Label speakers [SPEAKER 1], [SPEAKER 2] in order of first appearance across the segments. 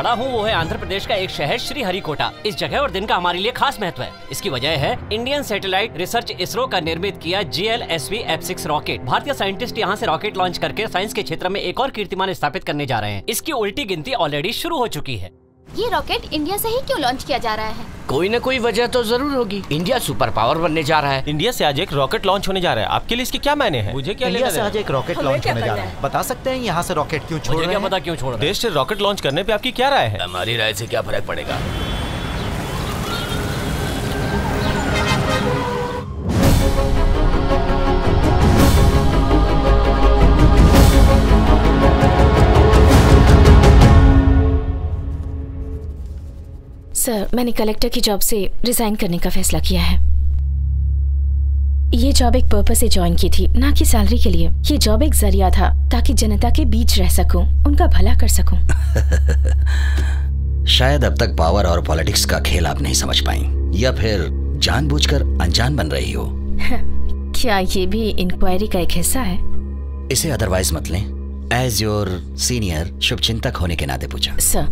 [SPEAKER 1] खड़ा हूँ वो है आंध्र प्रदेश का एक शहर श्रीहरिकोटा। इस जगह और दिन का हमारे लिए खास महत्व है। इसकी वजह है इंडियन सैटेलाइट रिसर्च इसरो का निर्मित किया GLSV F6 रॉकेट। भारतीय साइंटिस्ट यहाँ से रॉकेट लॉन्च करके साइंस के क्षेत्र में एक और कीर्तिमान स्थापित करने जा रहे हैं। इसकी उल्टी गिनती ऑलरेडी शुरू हो चुकी है।
[SPEAKER 2] ये रॉकेट इंडिया से ही क्यों लॉन्च किया जा रहा है?
[SPEAKER 3] कोई न कोई वजह तो जरूर होगी। इंडिया सुपर पावर बनने जा रहा है।
[SPEAKER 4] इंडिया से आज एक रॉकेट लॉन्च होने जा रहा है। आपके लिए इसके क्या मायने हैं? मुझे क्या
[SPEAKER 5] इंडिया से आज एक रॉकेट लॉन्च होने जा रहा है। बता सकते हैं यहाँ से रॉकेट क्यों छोड़ रहे हैं?
[SPEAKER 1] मुझे क्या पता क्यों छोड़ रहे हैं?
[SPEAKER 4] देश से रॉकेट लॉन्च करने पे आपकी क्या राय है?
[SPEAKER 3] हमारी राय से क्या फर्क पड़ेगा?
[SPEAKER 6] सर, मैंने कलेक्टर की जॉब से रिजाइन करने का फैसला किया है। ये जॉब एक पर्पस से ज्वाइन की थी, ना कि सैलरी के लिए। ये जॉब एक जरिया था ताकि जनता के बीच रह सकूं, उनका भला कर सकूं।
[SPEAKER 7] शायद अब तक पावर और पॉलिटिक्स का खेल आप नहीं समझ पाई, या फिर जानबूझकर अनजान बन रही हो।
[SPEAKER 6] क्या ये भी इंक्वायरी का एक हिस्सा है?
[SPEAKER 7] इसे अदरवाइज मत लें। एज योर सीनियर शुभचिंतक होने के नाते पूछा।
[SPEAKER 6] सर,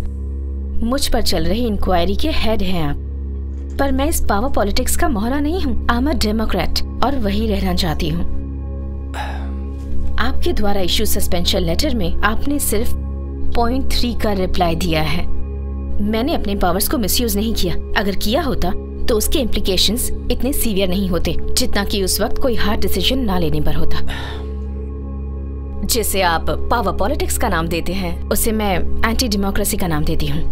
[SPEAKER 6] मुझ पर चल रही इंक्वायरी के हेड हैं आप, पर मैं इस पावर पॉलिटिक्स का मोहरा नहीं हूँ। आई एम अ डेमोक्रेट और वही रहना चाहती हूँ। आपके द्वारा इशू सस्पेंशन लेटर में आपने सिर्फ पॉइंट 3 का रिप्लाई दिया है। मैंने अपने पावर्स को मिसयूज नहीं किया। अगर किया होता तो उसके इम्प्लीकेशंस इतने सीवियर नहीं होते जितना कि उस वक्त कोई हार्ड डिसीजन ना लेने पर होता। जिसे आप पावर पॉलिटिक्स का नाम देते हैं, उसे मैं एंटी डेमोक्रेसी का नाम देती हूँ।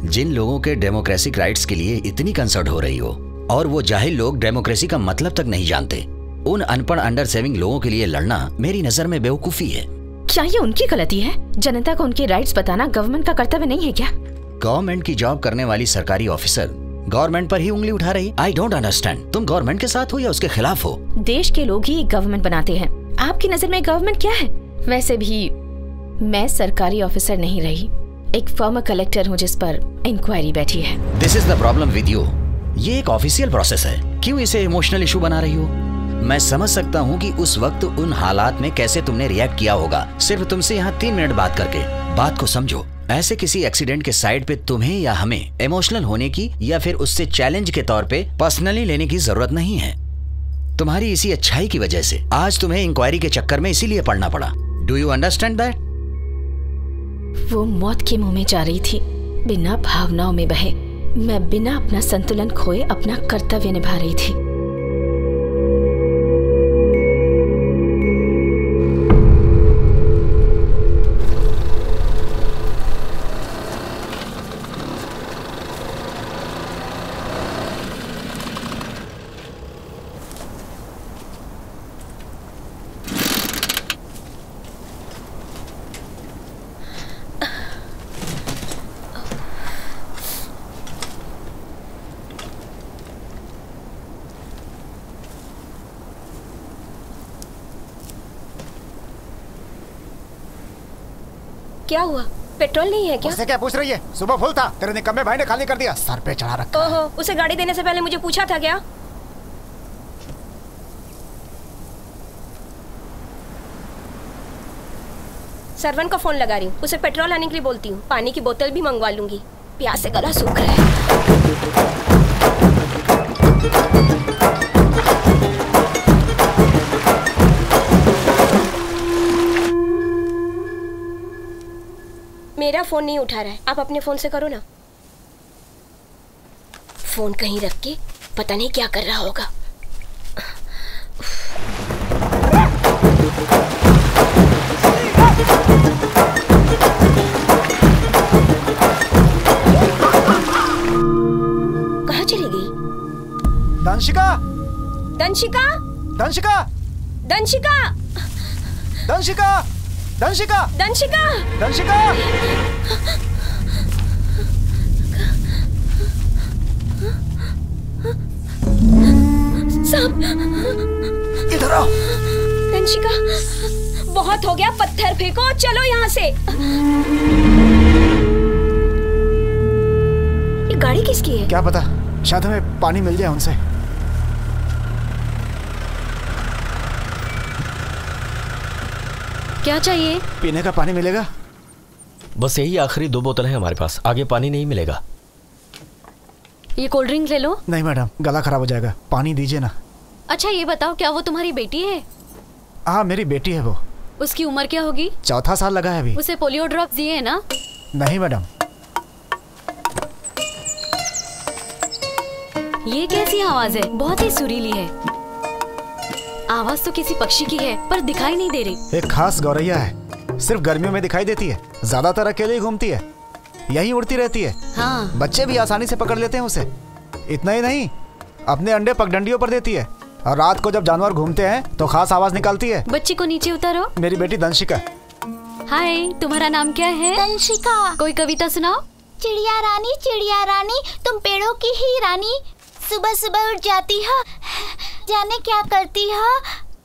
[SPEAKER 7] जिन लोगों के डेमोक्रेटिक राइट्स के लिए इतनी कंसर्न हो रही हो और वो जाहिल लोग डेमोक्रेसी का मतलब तक नहीं जानते, उन अनपढ़ अंडर सेविंग लोगों के लिए लड़ना मेरी नजर में बेवकूफी है।
[SPEAKER 6] क्या ये उनकी गलती है? जनता को उनके राइट्स बताना गवर्नमेंट का कर्तव्य नहीं है क्या?
[SPEAKER 7] गवर्नमेंट की जॉब करने वाली सरकारी ऑफिसर गवर्नमेंट पर ही उंगली उठा रही। I don't understand. तुम गवर्नमेंट के साथ हो या उसके खिलाफ हो?
[SPEAKER 6] देश के लोग ही गवर्नमेंट बनाते हैं। आपकी नजर में गवर्नमेंट क्या है? वैसे भी मैं सरकारी ऑफिसर नहीं रही, एक फॉर्मर कलेक्टर हूँ जिस पर इंक्वायरी बैठी है।
[SPEAKER 7] This is the problem with you. ये एक ऑफिशियल प्रोसेस है, क्यों इसे इमोशनल इशू बना रही हो? मैं समझ सकता हूँ कि उस वक्त उन हालात में कैसे तुमने रिएक्ट किया होगा। सिर्फ तुमसे यहाँ 3 मिनट बात करके बात को समझो। ऐसे किसी एक्सीडेंट के साइड पे तुम्हें या हमें इमोशनल होने की या फिर उससे चैलेंज के तौर पे पर्सनली लेने की जरूरत नहीं है। तुम्हारी इसी अच्छाई की वजह से आज तुम्हें इंक्वायरी के चक्कर में इसीलिए पड़ना पड़ा। Do you understand that?
[SPEAKER 6] वो मौत के मुंह में जा रही थी, बिना भावनाओं में बहे। मैं बिना अपना संतुलन खोए अपना कर्तव्य निभा रही थी।
[SPEAKER 8] क्या हुआ? पेट्रोल नहीं है क्या?
[SPEAKER 5] उससे क्या पूछ रही है? सुबह फुल था, तेरे निकम्मे भाई ने खाली कर दिया। सर पे चढ़ा रखा।
[SPEAKER 8] ओहो, उसे गाड़ी देने से पहले मुझे पूछा था क्या? सर्वन को फोन लगा रही हूँ, उसे पेट्रोल आने के लिए बोलती हूँ। पानी की बोतल भी मंगवा लूंगी, प्यास से गला सूख रहा है। मेरा फोन नहीं उठा रहा है, आप अपने फोन से करो ना। फोन कहीं रख के पता नहीं क्या कर रहा होगा। कहाँ चली गई?
[SPEAKER 5] दंशिका,
[SPEAKER 8] दंशिका,
[SPEAKER 5] दंशिका,
[SPEAKER 8] दंशिका,
[SPEAKER 5] दंशिका, दंशिका,
[SPEAKER 8] दंशिका,
[SPEAKER 5] दंशिका।
[SPEAKER 8] सांप!
[SPEAKER 5] इधर आओ।
[SPEAKER 8] दंशिका, बहुत हो गया, पत्थर फेंको, चलो यहाँ से। ये गाड़ी किसकी है?
[SPEAKER 5] क्या पता, शायद हमें पानी मिल जाए उनसे।
[SPEAKER 8] क्या चाहिए?
[SPEAKER 5] पीने का पानी मिलेगा?
[SPEAKER 4] बस यही आखिरी 2 बोतल है हमारे पास, आगे पानी नहीं मिलेगा।
[SPEAKER 9] ये कोल्ड ड्रिंक ले लो।
[SPEAKER 5] नहीं मैडम, गला खराब हो जाएगा, पानी दीजिए ना।
[SPEAKER 9] अच्छा ये बताओ, क्या वो तुम्हारी बेटी है?
[SPEAKER 5] हाँ मेरी बेटी है वो।
[SPEAKER 9] उसकी उम्र क्या होगी?
[SPEAKER 5] 4था साल लगा है अभी।
[SPEAKER 9] उसे पोलियो ड्रॉप्स दिए हैं ना?
[SPEAKER 5] नहीं मैडम।
[SPEAKER 9] ये कैसी आवाज है? बहुत ही सुरीली है। आवाज तो किसी पक्षी की है पर दिखाई नहीं दे रही।
[SPEAKER 5] एक खास गौरैया है, सिर्फ गर्मियों में दिखाई देती है, ज्यादातर अकेले ही घूमती है, यहीं उड़ती रहती है।
[SPEAKER 9] हाँ।
[SPEAKER 5] बच्चे भी आसानी से पकड़ लेते हैं उसे। इतना ही नहीं, अपने अंडे पगडंडियों पर देती है और रात को जब जानवर घूमते हैं तो खास आवाज निकालती है।
[SPEAKER 9] बच्ची को नीचे उतारो।
[SPEAKER 5] मेरी बेटी दंशिका।
[SPEAKER 9] हाय, तुम्हारा नाम क्या है?
[SPEAKER 2] दंशिका।
[SPEAKER 9] कोई कविता सुनाओ।
[SPEAKER 2] चिड़िया रानी तुम पेड़ों की ही रानी, सुबह सुबह उठ जाती हो, जाने क्या करती हो,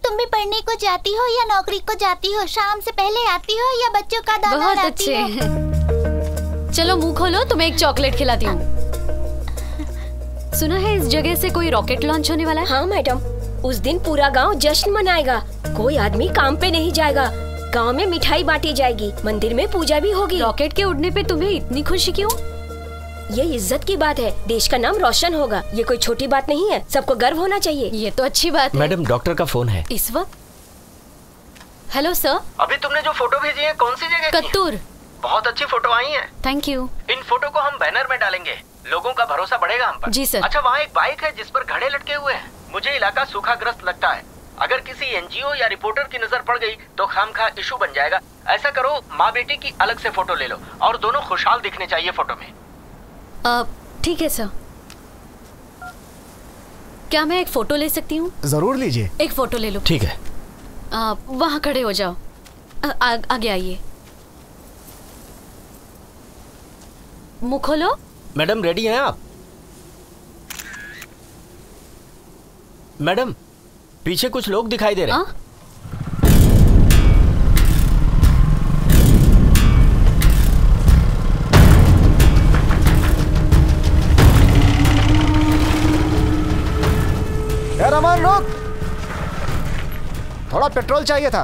[SPEAKER 2] तुम भी पढ़ने को जाती हो या नौकरी को जाती हो, शाम से पहले आती हो या बच्चों का दाना
[SPEAKER 9] बहुत
[SPEAKER 2] लाती हो।
[SPEAKER 9] अच्छे। चलो मुंह खोलो, तुम्हें एक चॉकलेट खिलाती हूँ। सुना है इस जगह से कोई रॉकेट लॉन्च होने वाला है?
[SPEAKER 8] हाँ मैडम, उस दिन पूरा गांव जश्न मनाएगा। कोई आदमी काम पे नहीं जाएगा, गांव में मिठाई बांटी जाएगी, मंदिर में पूजा भी होगी।
[SPEAKER 9] रॉकेट के उड़ने पे तुम्हें इतनी खुशी क्यों?
[SPEAKER 8] ये इज्जत की बात है, देश का नाम रोशन होगा। ये कोई छोटी बात नहीं है, सबको गर्व होना चाहिए।
[SPEAKER 9] ये तो अच्छी बात है।
[SPEAKER 4] मैडम डॉक्टर का फोन है
[SPEAKER 9] इस वक्त। Hello sir.
[SPEAKER 10] अभी तुमने जो फोटो भेजी है कौन सी जगह की?
[SPEAKER 9] कत्तूर।
[SPEAKER 10] बहुत अच्छी फोटो आई है।
[SPEAKER 9] Thank you.
[SPEAKER 10] इन फोटो को हम बैनर में डालेंगे, लोगों का भरोसा बढ़ेगा हम पर।
[SPEAKER 9] जी सर।
[SPEAKER 10] अच्छा वहाँ एक बाइक है जिस पर घड़े लटके हुए हैं। मुझे इलाका सूखाग्रस्त लगता है, अगर किसी एनजीओ या रिपोर्टर की नजर पड़ गई तो खामखा इशू बन जाएगा। ऐसा करो, माँ बेटी की अलग से फोटो ले लो और दोनों खुशहाल दिखने चाहिए फोटो में।
[SPEAKER 9] ठीक है सर। क्या मैं एक फोटो ले सकती हूँ?
[SPEAKER 5] जरूर लीजिए।
[SPEAKER 9] एक फोटो ले लो।
[SPEAKER 4] ठीक है।
[SPEAKER 9] वहाँ खड़े हो जाओ। आगे आइए। मुँह खोलो।
[SPEAKER 4] मैडम रेडी हैं आप? मैडम पीछे कुछ लोग दिखाई दे रहे हैं।
[SPEAKER 5] रमन रुक, थोड़ा पेट्रोल चाहिए था।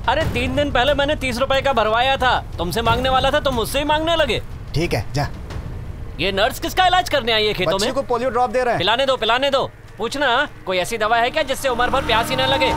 [SPEAKER 1] अरे 3 दिन पहले मैंने 30 रुपए का भरवाया था, तुमसे मांगने वाला था, तुम मुझसे ही मांगने लगे।
[SPEAKER 5] ठीक है जा।
[SPEAKER 1] ये नर्स किसका इलाज करने आई है खेतों में?
[SPEAKER 5] बच्चे को पोलियो ड्रॉप दे रहे हैं।
[SPEAKER 1] पिलाने दो। पूछना कोई ऐसी दवा है क्या जिससे उम्र भर प्यास ही न लगे?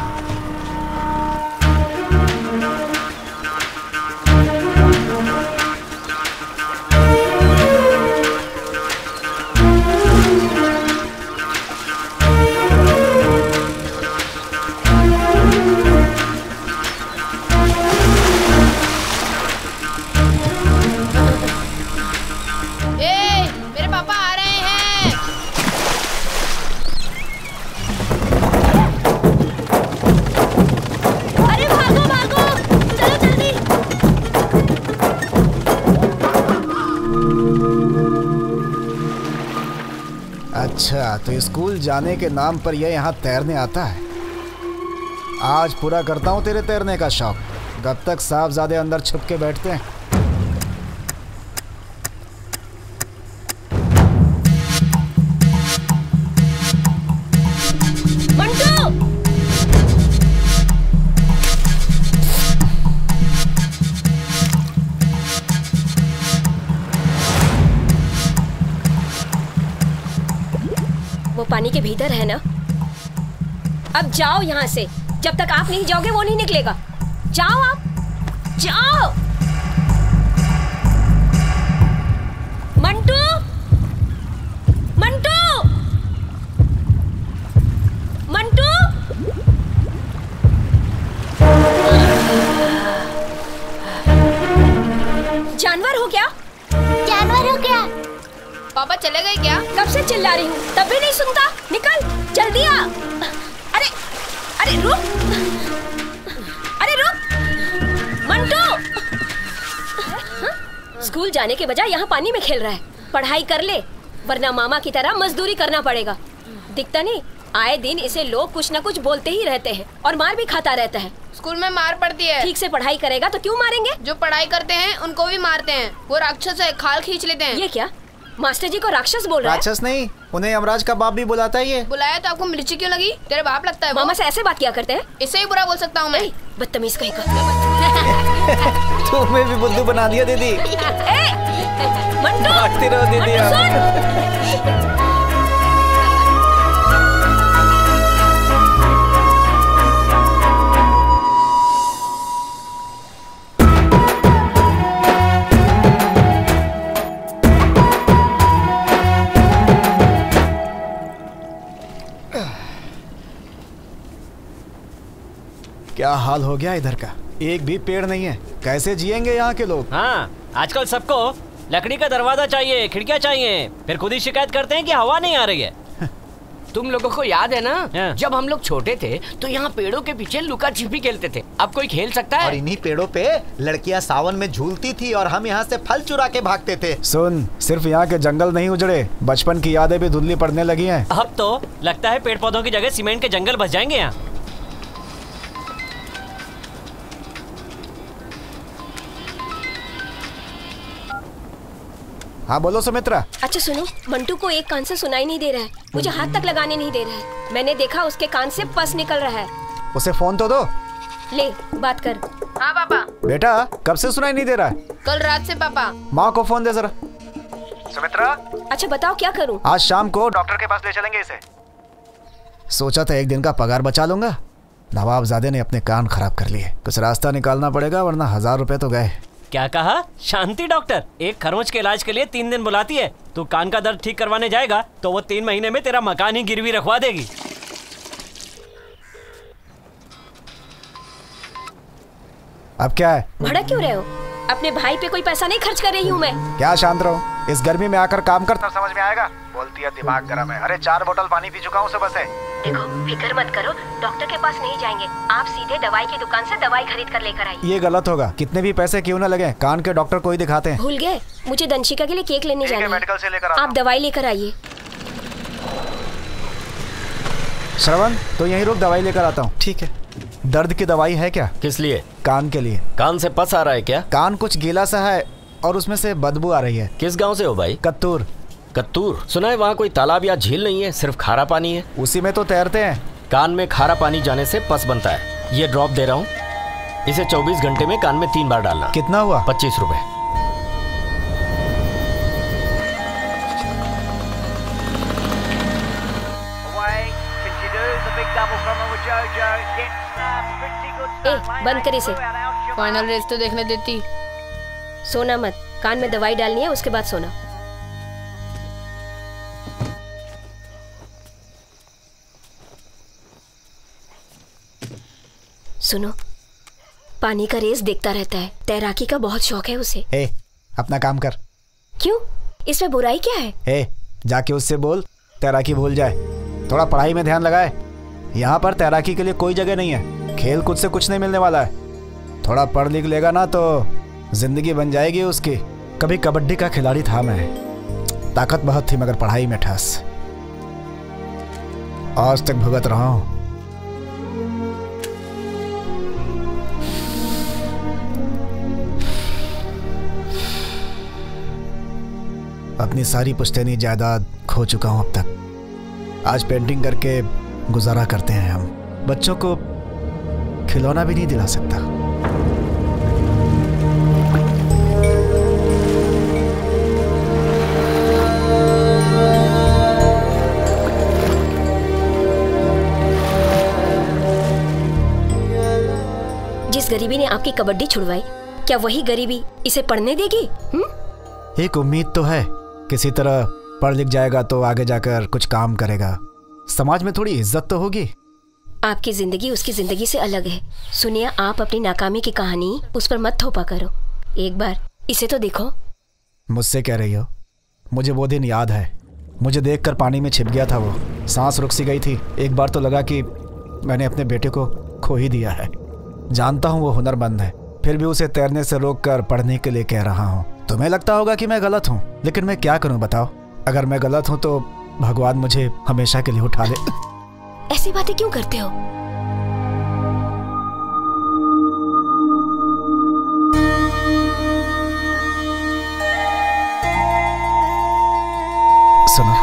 [SPEAKER 5] अच्छा तो स्कूल जाने के नाम पर यह यहाँ तैरने आता है। आज पूरा करता हूँ तेरे तैरने का शौक। कब तक साहबजादे अंदर छुप के बैठते हैं।
[SPEAKER 8] वो पानी के भीतर है ना? अब जाओ यहाँ से, जब तक आप नहीं जाओगे वो नहीं निकलेगा। जाओ आप, जाओ। मंटू, मंटू, मंटू। जानवर हो क्या?
[SPEAKER 2] जानवर हो क्या?
[SPEAKER 8] पापा चले गए क्या? कब से चिल्ला रही हूँ तब भी नहीं सुनता। निकल जल्दी आ। अरे अरे रुक, अरे रुक मंटू। स्कूल जाने के बजाय यहाँ पानी में खेल रहा है। पढ़ाई कर ले वरना मामा की तरह मजदूरी करना पड़ेगा। दिखता नहीं, आए दिन इसे लोग कुछ न कुछ बोलते ही रहते हैं और मार भी खाता रहता है।
[SPEAKER 11] स्कूल में मार पड़ती है।
[SPEAKER 8] ठीक से पढ़ाई करेगा तो क्यों मारेंगे?
[SPEAKER 11] जो पढ़ाई करते हैं उनको भी मारते हैं। वो राक्षस है, खाल खींच लेते हैं।
[SPEAKER 8] ये क्या मास्टर जी को राक्षस बोल रहा है?
[SPEAKER 5] राक्षस नहीं, उन्हें यमराज का बाप भी बुलाता है। ये
[SPEAKER 11] बुलाया तो आपको मिर्ची क्यों लगी? तेरे बाप लगता है।
[SPEAKER 8] मामा से ऐसे बात किया करते हैं?
[SPEAKER 11] इससे ही बुरा बोल सकता हूँ मैं।
[SPEAKER 8] बदतमीज कहीं का।
[SPEAKER 5] तुम्हें भी बुद्धू बना दिया दीदी।
[SPEAKER 8] मंटू
[SPEAKER 5] भागती रहो दीदी आप। क्या हाल हो गया इधर का, एक भी पेड़ नहीं है, कैसे जिएंगे यहाँ के लोग।
[SPEAKER 1] हाँ, आजकल सबको लकड़ी का दरवाजा चाहिए, खिड़कियाँ चाहिए, फिर खुद ही शिकायत करते हैं कि हवा नहीं आ रही है।
[SPEAKER 3] तुम लोगों को याद है ना, जब हम लोग छोटे थे तो यहाँ पेड़ों के पीछे लुका छिपी खेलते थे। अब कोई खेल सकता है?
[SPEAKER 12] और इन्हीं पेड़ों पे लड़कियाँ सावन में झूलती थी और हम यहाँ से फल चुरा के भागते थे।
[SPEAKER 5] सुन, सिर्फ यहाँ के जंगल नहीं उजड़े, बचपन की यादें भी धुंधली पड़ने लगी हैं।
[SPEAKER 1] अब तो लगता है पेड़ पौधों की जगह सीमेंट के जंगल बस जाएंगे यहाँ।
[SPEAKER 5] हाँ बोलो सुमित्रा।
[SPEAKER 8] अच्छा सुनो, मंटू को एक कान से सुनाई नहीं दे रहा है, मुझे हाथ तक लगाने नहीं दे रहा है। मैंने देखा उसके कान से पस निकल रहा है।
[SPEAKER 5] उसे फोन तो दो।
[SPEAKER 8] ले बात कर।
[SPEAKER 11] हाँ पापा।
[SPEAKER 5] बेटा कब से सुनाई नहीं दे रहा है?
[SPEAKER 11] कल रात से पापा।
[SPEAKER 5] माँ को फोन दे जरा। सुमित्रा।
[SPEAKER 8] अच्छा बताओ क्या करूँ?
[SPEAKER 5] आज शाम को डॉक्टर के पास ले चलेंगे इसे। सोचा था एक दिन का पगार बचा लूंगा, नवाबजादे ने अपने कान खराब कर लिए। कुछ रास्ता निकालना पड़ेगा वरना 1000 रुपए तो गए।
[SPEAKER 1] क्या कहा? शांति डॉक्टर एक खरोंच के इलाज के लिए 3 दिन बुलाती है। तू कान का दर्द ठीक करवाने जाएगा तो वो 3 महीने में तेरा मकान ही गिरवी रखवा देगी।
[SPEAKER 5] अब क्या है?
[SPEAKER 8] भड़क क्यों रहे हो? अपने भाई पे कोई पैसा नहीं खर्च कर रही हूँ मैं।
[SPEAKER 5] क्या शांत रहो, इस गर्मी में आकर काम कर तब समझ में आएगा। बोलती है दिमाग गर्म है। अरे 4 बोतल पानी पी चुका हूँ सुबह से।
[SPEAKER 8] देखो फिक्र मत करो, डॉक्टर के पास नहीं जाएंगे, आप सीधे दवाई की दुकान से दवाई खरीद कर लेकर आइए।
[SPEAKER 5] ये गलत होगा, कितने भी पैसे क्यों न लगे, कान के डॉक्टर को ही दिखाते हैं।
[SPEAKER 8] भूल गए, मुझे दंशिका के लिए केक लेने जाना है।
[SPEAKER 5] मेडिकल से लेकर
[SPEAKER 8] आप दवाई लेकर आइए।
[SPEAKER 5] श्रवण तो यहीं रुक, दवाई लेकर आता हूँ। ठीक है। दर्द की दवाई है क्या?
[SPEAKER 4] किस लिए?
[SPEAKER 5] कान के लिए।
[SPEAKER 4] कान से पस आ रहा है क्या?
[SPEAKER 5] कान कुछ गीला सा है और उसमें से बदबू आ रही है।
[SPEAKER 4] किस गांव से हो भाई?
[SPEAKER 5] कत्तूर।
[SPEAKER 4] कत्तूर? सुना है वहाँ कोई तालाब या झील नहीं है, सिर्फ खारा पानी है।
[SPEAKER 5] उसी में तो तैरते हैं।
[SPEAKER 4] कान में खारा पानी जाने से पस बनता है। ये ड्रॉप दे रहा हूँ, इसे 24 घंटे में कान में 3 बार डालना।
[SPEAKER 5] कितना हुआ?
[SPEAKER 4] 25 रुपए।
[SPEAKER 8] बंद कर इसे।
[SPEAKER 11] फाइनल रेस तो देखने देती।
[SPEAKER 8] सोना मत, कान में दवाई डालनी है, उसके बाद सोना। सुनो, पानी का रेस देखता रहता है, तैराकी का बहुत शौक है उसे।
[SPEAKER 5] अपना काम कर।
[SPEAKER 8] क्यों? इसमें बुराई क्या है?
[SPEAKER 5] जाके उससे बोल तैराकी भूल जाए, थोड़ा पढ़ाई में ध्यान लगाए। यहाँ पर तैराकी के लिए कोई जगह नहीं है, खेल कूद से कुछ नहीं मिलने वाला है। थोड़ा पढ़ लिख लेगा ना तो जिंदगी बन जाएगी उसकी। कभी कबड्डी का खिलाड़ी था मैं, ताकत बहुत थी मगर पढ़ाई में ठस। आज तक भुगत रहा हूँ। अपनी सारी पुश्तैनी जायदाद खो चुका हूं अब तक। आज पेंटिंग करके गुजारा करते हैं हम। बच्चों को खिलौना भी नहीं दिला सकता।
[SPEAKER 8] जिस गरीबी ने आपकी कबड्डी छुड़वाई, क्या वही गरीबी इसे पढ़ने देगी?
[SPEAKER 5] एक उम्मीद तो है, किसी तरह पढ़ लिख जाएगा तो आगे जाकर कुछ काम करेगा, समाज में थोड़ी इज्जत तो होगी।
[SPEAKER 8] आपकी जिंदगी उसकी जिंदगी से अलग है। सुनिए, आप अपनी नाकामी की कहानी उस पर मत थोपा करो। एक बार इसे तो देखो।
[SPEAKER 5] मुझसे कह रही हो? मुझे वो दिन याद है, मुझे देखकर पानी में छिप गया था वो। सांस रुक सी गई थी। एक बार तो लगा कि मैंने अपने बेटे को खो ही दिया है। जानता हूँ वो हुनरमंद है, फिर भी उसे तैरने से रोककर पढ़ने के लिए कह रहा हूँ। तुम्हें लगता होगा कि मैं गलत हूँ, लेकिन मैं क्या करूँ बताओ? अगर मैं गलत हूँ तो भगवान मुझे हमेशा के लिए उठा ले।
[SPEAKER 8] ऐसी बातें क्यों करते हो?
[SPEAKER 5] सुनो,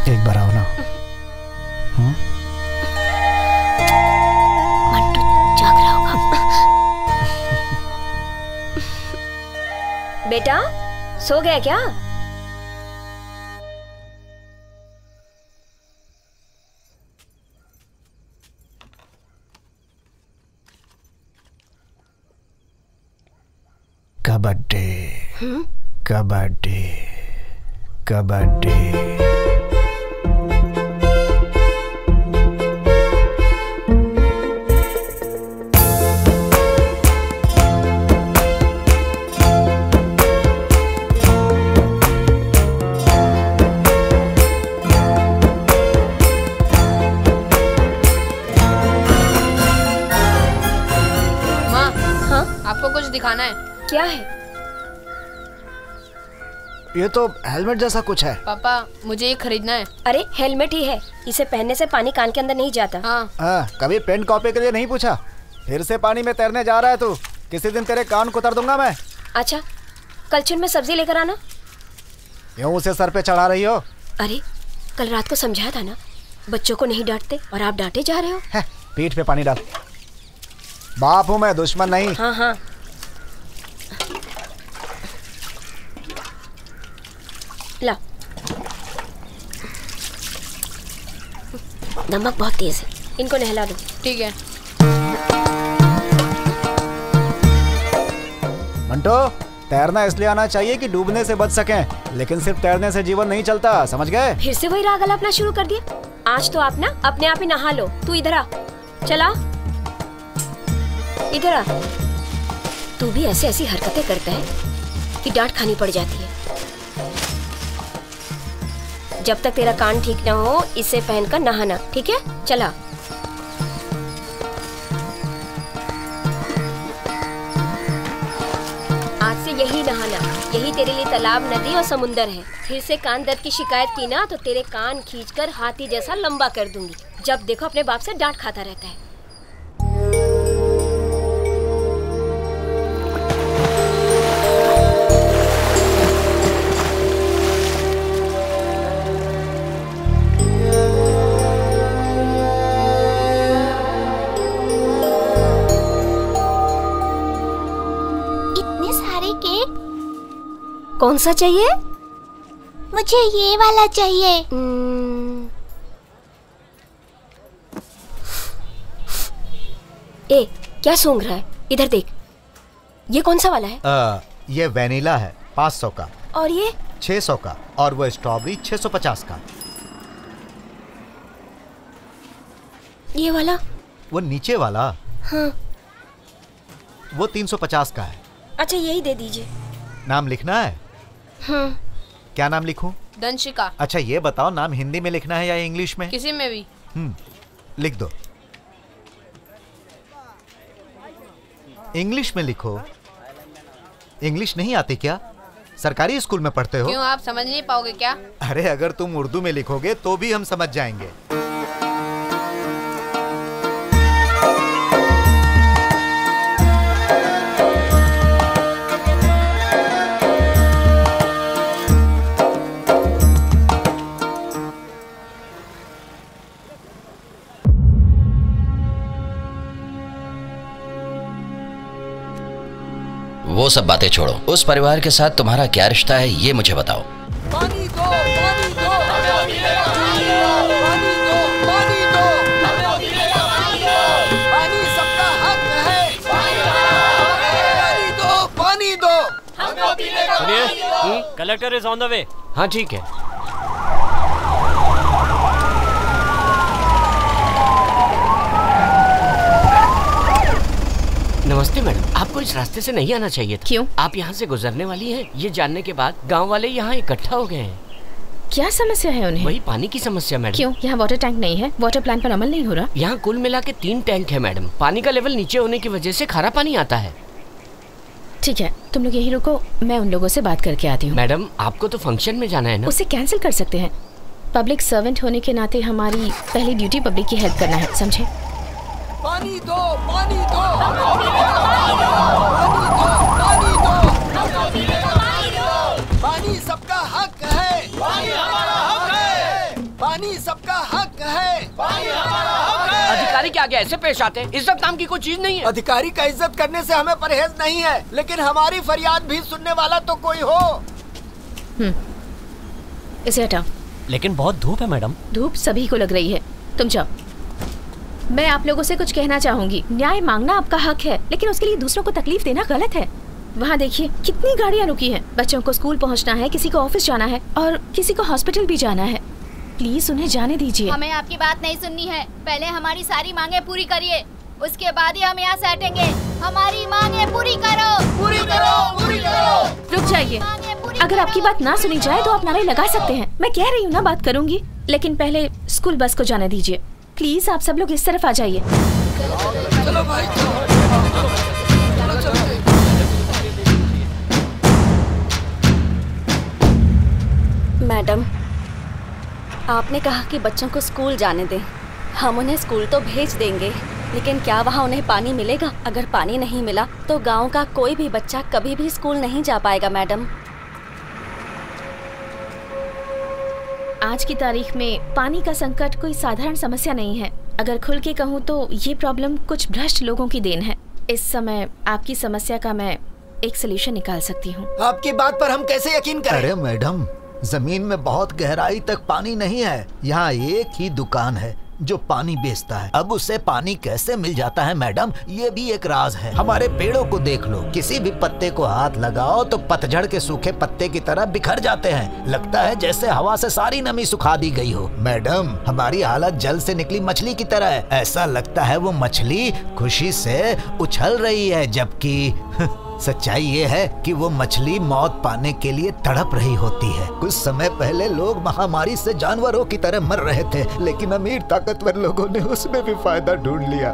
[SPEAKER 5] एक बार आओ ना।
[SPEAKER 8] बेटा सो गया क्या?
[SPEAKER 5] कबड्डी कबड्डी कबड्डी।
[SPEAKER 11] आपको कुछ दिखाना है।
[SPEAKER 8] क्या है?
[SPEAKER 5] ये तो हेलमेट जैसा कुछ है।
[SPEAKER 11] पापा मुझे ये खरीदना है।
[SPEAKER 8] अरे हेलमेट ही है, इसे पहनने से पानी कान के अंदर नहीं जाता।
[SPEAKER 5] हाँ, कभी पेन कॉपी के लिए नहीं पूछा? फिर से पानी में तैरने जा रहा है तू, किसी दिन तेरे कान कुतर दूंगा मैं।
[SPEAKER 8] अच्छा कलछुल में सब्जी लेकर आना।
[SPEAKER 5] क्यों उसे सर पे चढ़ा रही हो?
[SPEAKER 8] अरे कल रात को समझाया था ना, बच्चों को नहीं डांटते और आप डांटे जा रहे हो।
[SPEAKER 5] पीठ पे पानी डाल। बाप हूँ मैं, दुश्मन नहीं।
[SPEAKER 8] हाँ हाँ ला। नमक बहुत तेज है, इनको नहला दो।
[SPEAKER 11] ठीक है।
[SPEAKER 5] मंटो, तैरना इसलिए आना चाहिए कि डूबने से बच सकें, लेकिन सिर्फ तैरने से जीवन नहीं चलता, समझ गए?
[SPEAKER 8] फिर से वही राग अलापना शुरू कर दिया। आज तो आप ना अपने आप ही नहा लो। तू इधर आ, चला इधर आ। तू भी ऐसे ऐसी हरकतें करता है कि डांट खानी पड़ जाती है। जब तक तेरा कान ठीक ना हो इसे पहनकर नहाना, ठीक है? चला। आज से यही नहाना, यही तेरे लिए तालाब, नदी और समुंदर है। फिर से कान दर्द की शिकायत की ना तो तेरे कान खींचकर हाथी जैसा लंबा कर दूंगी। जब देखो अपने बाप से डांट खाता रहता है। कौन सा चाहिए?
[SPEAKER 2] मुझे ये वाला चाहिए।
[SPEAKER 8] ए, क्या सूंघ रहा है? इधर देख। ये कौन सा वाला है?
[SPEAKER 12] ये वेनिला है 500 का।
[SPEAKER 8] और ये
[SPEAKER 12] 600 का। और वो स्ट्रॉबेरी 650 का।
[SPEAKER 8] ये वाला?
[SPEAKER 12] वो नीचे वाला?
[SPEAKER 8] हाँ।
[SPEAKER 12] वो 350 का है।
[SPEAKER 8] अच्छा यही दे दीजिए।
[SPEAKER 12] नाम लिखना है?
[SPEAKER 8] हाँ।
[SPEAKER 12] क्या नाम लिखूं?
[SPEAKER 11] दंशिका।
[SPEAKER 12] अच्छा ये बताओ, नाम हिंदी में लिखना है या इंग्लिश में?
[SPEAKER 11] किसी में भी।
[SPEAKER 12] लिख दो। इंग्लिश में लिखो। इंग्लिश नहीं आती क्या? सरकारी स्कूल में पढ़ते हो?
[SPEAKER 11] क्यों, आप समझ नहीं पाओगे क्या?
[SPEAKER 12] अरे अगर तुम उर्दू में लिखोगे तो भी हम समझ जाएंगे।
[SPEAKER 7] वो सब बातें छोड़ो, उस परिवार के साथ तुम्हारा क्या रिश्ता है ये मुझे बताओ।
[SPEAKER 13] पानी दो, पानी दो, पानी दो, पानी दो, पानी सबका हक है। पानी दो, पानी दो।
[SPEAKER 1] सुनिए, collector is on the way.
[SPEAKER 3] हाँ ठीक है। नमस्ते मैडम, आपको इस रास्ते से नहीं आना चाहिए था।
[SPEAKER 6] क्यों?
[SPEAKER 3] आप यहाँ से गुजरने वाली हैं, ये जानने के बाद गांव वाले यहाँ इकट्ठा हो गए हैं।
[SPEAKER 6] क्या समस्या है उन्हें?
[SPEAKER 3] वही पानी की समस्या मैडम।
[SPEAKER 6] क्यों? यहाँ वाटर टैंक नहीं है? वाटर प्लान पर अमल नहीं हो रहा?
[SPEAKER 3] यहाँ कुल मिला के 3 टैंक है मैडम। पानी का लेवल नीचे होने की वजह से खारा पानी आता है।
[SPEAKER 6] ठीक है, तुम लोग यही रुको, मैं उन लोगों से बात करके आती हूँ।
[SPEAKER 3] मैडम आपको तो फंक्शन में जाना है ना?
[SPEAKER 6] उसे कैंसिल कर सकते हैं। पब्लिक सर्वेंट होने के नाते हमारी पहली ड्यूटी पब्लिक की हेल्प करना है, समझे?
[SPEAKER 13] पानी दो, पानी दो, पानी सबका हक है। पानी हमारा हक है। पानी सबका हक है। पानी हमारा हक है।
[SPEAKER 3] अधिकारी क्या आगे ऐसे पेश आते हैं? इज्जत नाम की कोई चीज नहीं है।
[SPEAKER 14] अधिकारी का इज्जत करने से हमें परहेज नहीं है, लेकिन हमारी फरियाद भी सुनने वाला तो कोई हो।
[SPEAKER 6] इसे हटाओ।
[SPEAKER 1] लेकिन बहुत धूप है मैडम।
[SPEAKER 6] धूप सभी को लग रही है, तुम जाओ। मैं आप लोगों से कुछ कहना चाहूंगी। न्याय मांगना आपका हक है, लेकिन उसके लिए दूसरों को तकलीफ देना गलत है। वहाँ देखिए कितनी गाड़ियाँ रुकी हैं। बच्चों को स्कूल पहुँचना है, किसी को ऑफिस जाना है और किसी को हॉस्पिटल भी जाना है। प्लीज उन्हें जाने दीजिए।
[SPEAKER 2] हमें आपकी बात नहीं सुननी है। पहले हमारी सारी मांगे पूरी करिए, उसके बाद ही हम यहाँ से हटेंगे। हमारी मांगे पूरी करो, पूरी करो, पूरी करो।
[SPEAKER 6] रुक जाइए। अगर आपकी बात ना सुनी जाए तो आप नारे लगा सकते हैं। मैं कह रही हूँ ना, बात करूंगी, लेकिन पहले स्कूल बस को जाने दीजिए। प्लीज आप सब लोग इस तरफ आ जाइए।
[SPEAKER 13] चलो भाई,
[SPEAKER 9] मैडम, आपने कहा कि बच्चों को स्कूल जाने दें। हम उन्हें स्कूल तो भेज देंगे, लेकिन क्या वहाँ उन्हें पानी मिलेगा? अगर पानी नहीं मिला तो गांव का कोई भी बच्चा कभी भी स्कूल नहीं जा पाएगा मैडम।
[SPEAKER 6] आज की तारीख में पानी का संकट कोई साधारण समस्या नहीं है। अगर खुल के कहूँ तो ये प्रॉब्लम कुछ भ्रष्ट लोगों की देन है। इस समय आपकी समस्या का मैं एक सलूशन निकाल सकती हूँ।
[SPEAKER 14] आपकी बात पर हम कैसे यकीन करें?
[SPEAKER 12] अरे मैडम, जमीन में बहुत गहराई तक पानी नहीं है। यहाँ एक ही दुकान है जो पानी बेचता है। अब उसे पानी कैसे मिल जाता है मैडम, ये भी एक राज है। हमारे पेड़ों को देख लो, किसी भी पत्ते को हाथ लगाओ तो पतझड़ के सूखे पत्ते की तरह बिखर जाते हैं। लगता है जैसे हवा से सारी नमी सुखा दी गई हो। मैडम, हमारी हालत जल से निकली मछली की तरह है। ऐसा लगता है वो मछली खुशी से उछल रही है, जबकि सच्चाई ये है कि वो मछली मौत पाने के लिए तड़प रही होती है। कुछ समय पहले लोग महामारी से जानवरों की तरह मर रहे थे, लेकिन अमीर ताकतवर लोगों ने उसमें भी फायदा ढूंढ लिया।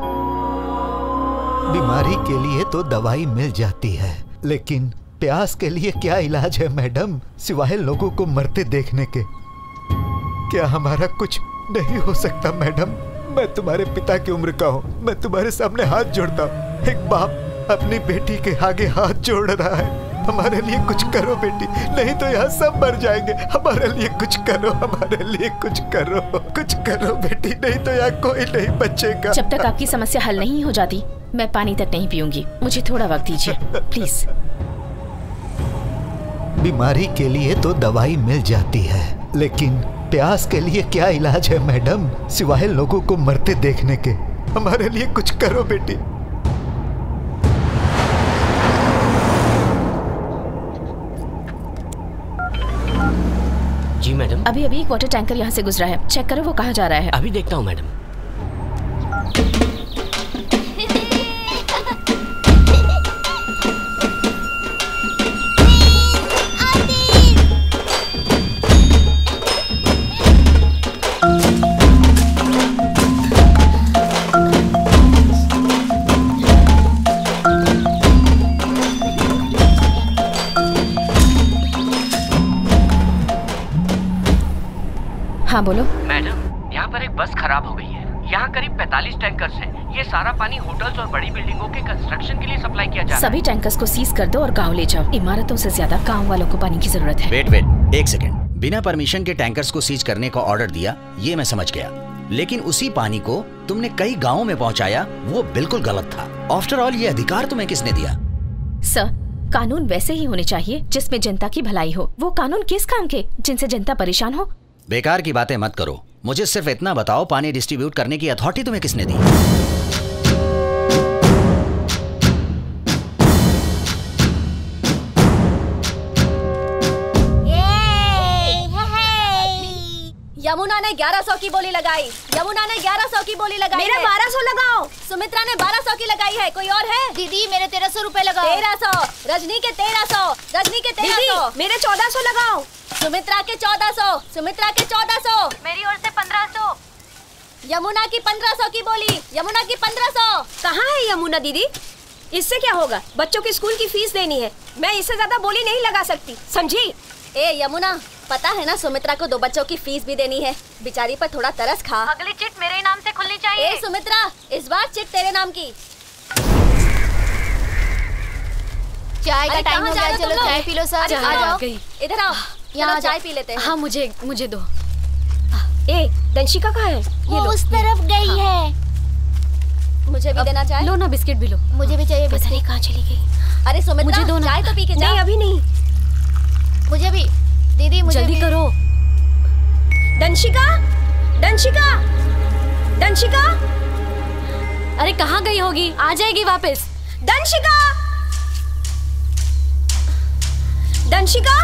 [SPEAKER 12] बीमारी के लिए तो दवाई मिल जाती है, लेकिन प्यास के लिए क्या इलाज है मैडम, सिवाय लोगों को मरते देखने के? क्या हमारा कुछ नहीं हो सकता मैडम? मैं तुम्हारे पिता की उम्र का हूँ, मैं तुम्हारे सामने हाथ जोड़ता हूँ। एक बाप अपनी बेटी के आगे हाथ जोड़ रहा है। हमारे लिए कुछ करो बेटी, नहीं तो यहाँ सब मर जाएंगे। हमारे लिए कुछ करो, हमारे लिए कुछ करो, कुछ करो बेटी, नहीं तो यहाँ कोई नहीं बचेगा।
[SPEAKER 6] जब तक आपकी समस्या हल नहीं हो जाती, मैं पानी तक नहीं पीऊंगी। मुझे थोड़ा वक्त दीजिए प्लीज।
[SPEAKER 12] बीमारी के लिए तो दवाई मिल जाती है, लेकिन प्यास के लिए क्या इलाज है मैडम, सिवाय लोगों को मरते देखने के? हमारे लिए कुछ करो बेटी।
[SPEAKER 3] जी मैडम।
[SPEAKER 6] अभी एक वाटर टैंकर यहाँ से गुजरा है, चेक करो वो कहाँ जा रहा है।
[SPEAKER 3] अभी देखता हूँ मैडम।
[SPEAKER 6] हाँ बोलो।
[SPEAKER 3] मैडम, यहाँ पर एक बस खराब हो गई है। यहाँ करीब 45 टैंकर्स हैं। ये सारा पानी होटल्स और बड़ी बिल्डिंगों के कंस्ट्रक्शन के लिए सप्लाई किया जा रहा है।
[SPEAKER 6] सभी टैंकर्स को सीज कर दो और गांव ले जाओ। इमारतों से ज्यादा गांव वालों को पानी की जरूरत है।
[SPEAKER 7] वेट एक सेकंड। बिना परमिशन के टैंकर्स को सीज करने का ऑर्डर दिया, ये मैं समझ गया, लेकिन उसी पानी को तुमने कई गाँवों में पहुँचाया, वो बिल्कुल गलत था। आफ्टर ऑल ये अधिकार तुम्हें किसने दिया?
[SPEAKER 6] सर, कानून वैसे ही होने चाहिए जिसमें जनता की भलाई हो। वो कानून किस काम के जिनसे जनता परेशान हो?
[SPEAKER 7] बेकार की बातें मत करो। मुझे सिर्फ इतना बताओ, पानी डिस्ट्रीब्यूट करने की अथॉरिटी तुम्हें किसने दी?
[SPEAKER 9] यमुना ने 1100 की बोली लगाई। यमुना ने 1100 की बोली लगाई।
[SPEAKER 8] मेरा 1200 लगाओ।
[SPEAKER 9] सुमित्रा ने 1200 की लगाई है। कोई और है?
[SPEAKER 2] दीदी मेरे 1300 रुपए लगाओ।
[SPEAKER 9] 1300। रजनी के 1300। रजनी के 1300।
[SPEAKER 8] मेरे 1400 लगाओ।
[SPEAKER 9] सुमित्रा के 1400। सुमित्रा के 1400।
[SPEAKER 2] मेरी ओर से 1500।
[SPEAKER 9] यमुना की 1500 की बोली। यमुना की 1500।
[SPEAKER 8] कहाँ है यमुना दीदी? इससे क्या होगा? बच्चों की स्कूल की फीस देनी है। मैं इससे ज्यादा बोली नहीं लगा सकती, समझी?
[SPEAKER 9] ए यमुना, पता है ना सुमित्रा को 2 बच्चों की फीस भी देनी है। बेचारी पर थोड़ा तरस खा।
[SPEAKER 2] अगली चिट मेरे नाम से खुलनी चाहिए।
[SPEAKER 9] ए सुमित्रा, इस बार चिट तेरे नाम की।
[SPEAKER 2] चाय का टाइम हो गया, चलो चाय पी लो सर। आ जाओ,
[SPEAKER 9] इधर आओ, यहाँ चाय पी लेते हैं।
[SPEAKER 8] हाँ मुझे दो। ए दंशिका कहाँ है?
[SPEAKER 2] वो उस तरफ गई है।
[SPEAKER 9] मुझे भी देना चाय।
[SPEAKER 8] लो ना बिस्किट भी लो।
[SPEAKER 2] मुझे भी चाहिए
[SPEAKER 8] पता नहीं कहाँ चली गई।
[SPEAKER 9] अरे सुमित्रा
[SPEAKER 8] मुझे दो ना।
[SPEAKER 9] चाय तो पी के जा।
[SPEAKER 8] नहीं अभी नहीं।
[SPEAKER 2] मुझे भी दीदी, मुझे
[SPEAKER 8] जल्दी
[SPEAKER 2] भी।
[SPEAKER 8] करो। दंशिका, दंशिका, दंशिका, अरे कहाँ गई होगी? आ जाएगी वापस। दंशिका, दंशिका,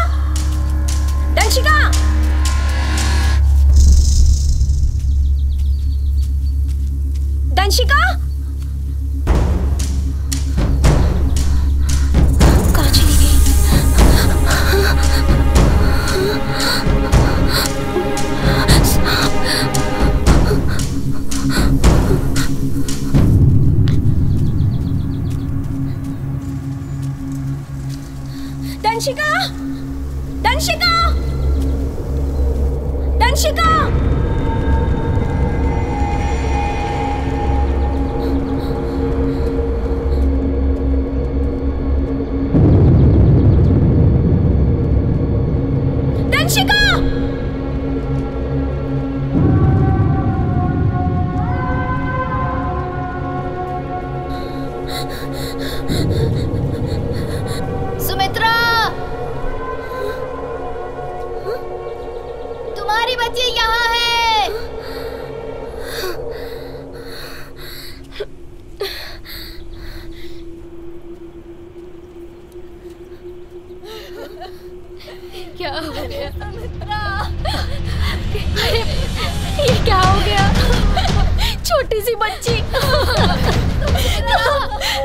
[SPEAKER 8] दंशिका, दंशिका, कहाँ चली गई? दंशिका, दंशिका, दंशिका, दंशिका,
[SPEAKER 2] सुमित्रा, तुम्हारी बच्ची यहाँ है।
[SPEAKER 8] क्या हो गया?
[SPEAKER 2] सुमित्रा,
[SPEAKER 8] अरे ये क्या हो गया? छोटी सी बच्ची।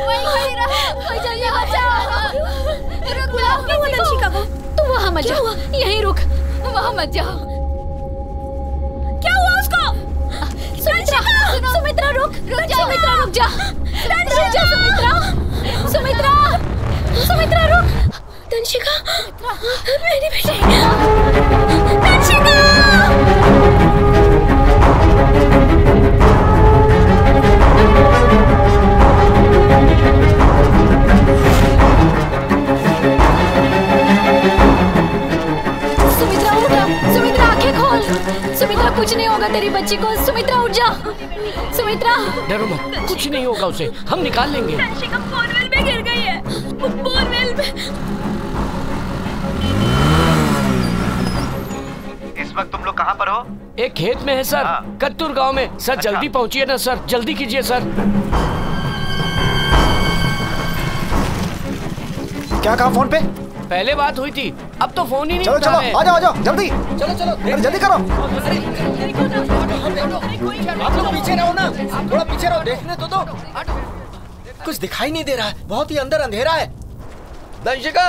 [SPEAKER 2] वहीं खड़ी रहो, कोई जल्दी बचाओ। रुक जाओ।
[SPEAKER 8] क्या हुआ दंशिका को? तू वहाँ मत जाओ, यहीं रुक, वहाँ मत जाओ। क्या हुआ उसको? सुमित्रा, सुमित्रा रुक, सुमित्रा रुक जा, रुक जा सुमित्रा, सुमित्रा, सुमित्रा रुक। दंशिका, मेरी बेटी, दंशिका। सुमित्रा उठ, सुमित्रा आंखें खोल, सुमित्रा कुछ नहीं होगा तेरी बच्ची को, सुमित्रा उठ जा, सुमित्रा।
[SPEAKER 1] डरो मत, कुछ नहीं होगा उसे, हम निकाल लेंगे।
[SPEAKER 8] दंशिका बोरवेल में गिर गई है, बोरवेल में।
[SPEAKER 10] इस वक्त तुम लोग कहाँ पर हो?
[SPEAKER 1] एक खेत में है सर, कत्तूर गांव में। सर
[SPEAKER 10] अच्छा।
[SPEAKER 1] जल्दी पहुंचिए ना सर, जल्दी कीजिए सर।
[SPEAKER 5] क्या कहा फोन पे?
[SPEAKER 1] पहले बात हुई थी, अब तो फोन ही नहीं
[SPEAKER 5] चलो
[SPEAKER 1] उठा
[SPEAKER 5] चलो,
[SPEAKER 1] रहे।
[SPEAKER 5] आ जाओ आ जाओ, जल्दी
[SPEAKER 14] चलो चलो,
[SPEAKER 5] अरे जल्दी करो।
[SPEAKER 14] आप लोग पीछे रहो ना, थोड़ा पीछे रहो, देखने तो दो। कुछ दिखाई नहीं दे रहा है, बहुत ही अंदर अंधेरा है।
[SPEAKER 13] दंशिका,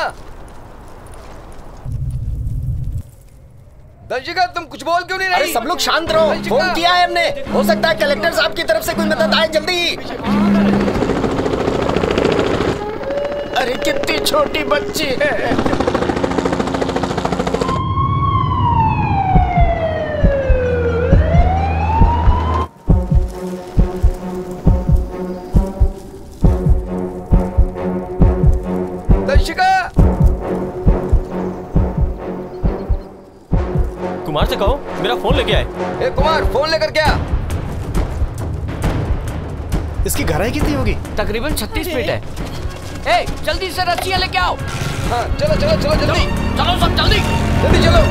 [SPEAKER 13] दंशिका तुम कुछ बोल क्यों नहीं रही?
[SPEAKER 14] अरे सब लोग शांत रहो, फोन किया है हमने, हो सकता है कलेक्टर साहब की तरफ से कोई मदद आए, जल्दी। अरे कितनी छोटी बच्ची है।
[SPEAKER 13] दंशिका,
[SPEAKER 4] कुमार से कहो मेरा फोन लेके आए।
[SPEAKER 13] ए कुमार, फोन लेकर क्या?
[SPEAKER 5] इसकी गहराई कितनी होगी?
[SPEAKER 1] तकरीबन 36 फीट है। ए, जल्दी से रस्सियां लेके आओ।
[SPEAKER 13] हाँ चलो चलो चलो जल्दी,
[SPEAKER 1] चलो सब जल्दी,
[SPEAKER 13] जल्दी चलो।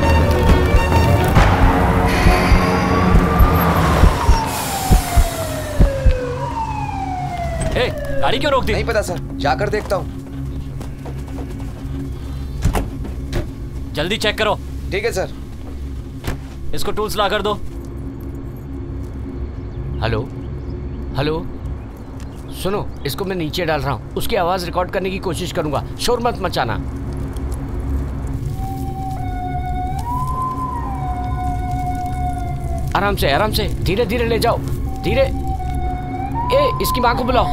[SPEAKER 1] ए, गाड़ी क्यों रोक दी?
[SPEAKER 13] नहीं पता सर, जाकर देखता हूँ।
[SPEAKER 1] जल्दी चेक करो।
[SPEAKER 13] ठीक है सर।
[SPEAKER 1] इसको टूल्स ला कर दो। हेलो हेलो, सुनो, इसको मैं नीचे डाल रहा हूँ, उसकी आवाज रिकॉर्ड करने की कोशिश करूंगा, शोर मत मचाना। आराम से धीरे धीरे ले जाओ, धीरे। ए, इसकी माँ को बुलाओ।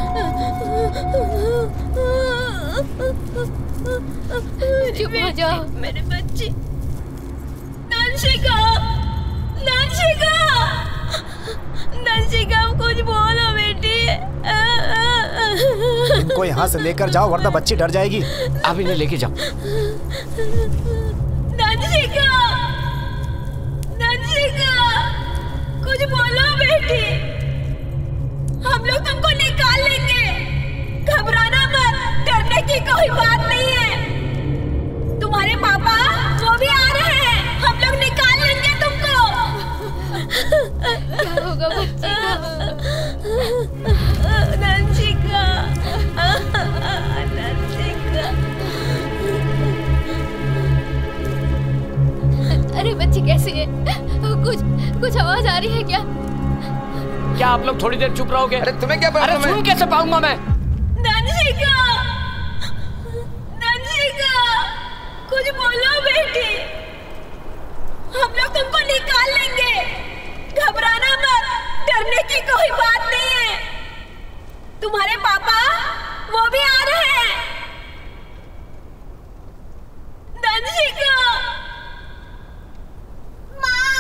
[SPEAKER 8] चुप हो जाओ मेरी बच्ची। नंशिका, नंशिका, नंशिका कुछ बोलो बेटी।
[SPEAKER 5] इनको यहाँ से लेकर जाओ वरना बच्ची डर जाएगी।
[SPEAKER 1] आप इन्हें लेके जाओ।
[SPEAKER 8] नंशिका, नंशिका कुछ बोलो बेटी। हम लोग तुमको निकाल लेंगे, घबराना मत, डरने की कोई बात नहीं है। तुम्हारे पापा वो भी आ रहे हैं, हम लोग निकाल लेंगे तुमको। क्या होगा बच्ची का? नंशिका, नंशिका।
[SPEAKER 11] अरे बच्ची कैसी है? कुछ आवाज आ रही है क्या?
[SPEAKER 3] क्या आप लोग थोड़ी देर चुप रहोगे?
[SPEAKER 14] अरे तुम्हें क्या
[SPEAKER 3] अरे सुन कैसे पाऊंगा मैं?
[SPEAKER 8] नंशिका, नंशिका, कुछ बोलो बेटी, हम लोग तुमको निकाल लेंगे, घबराना मत, डरने की कोई बात नहीं है। तुम्हारे पापा वो भी आ रहे हैं। नंशिका,
[SPEAKER 2] माँ,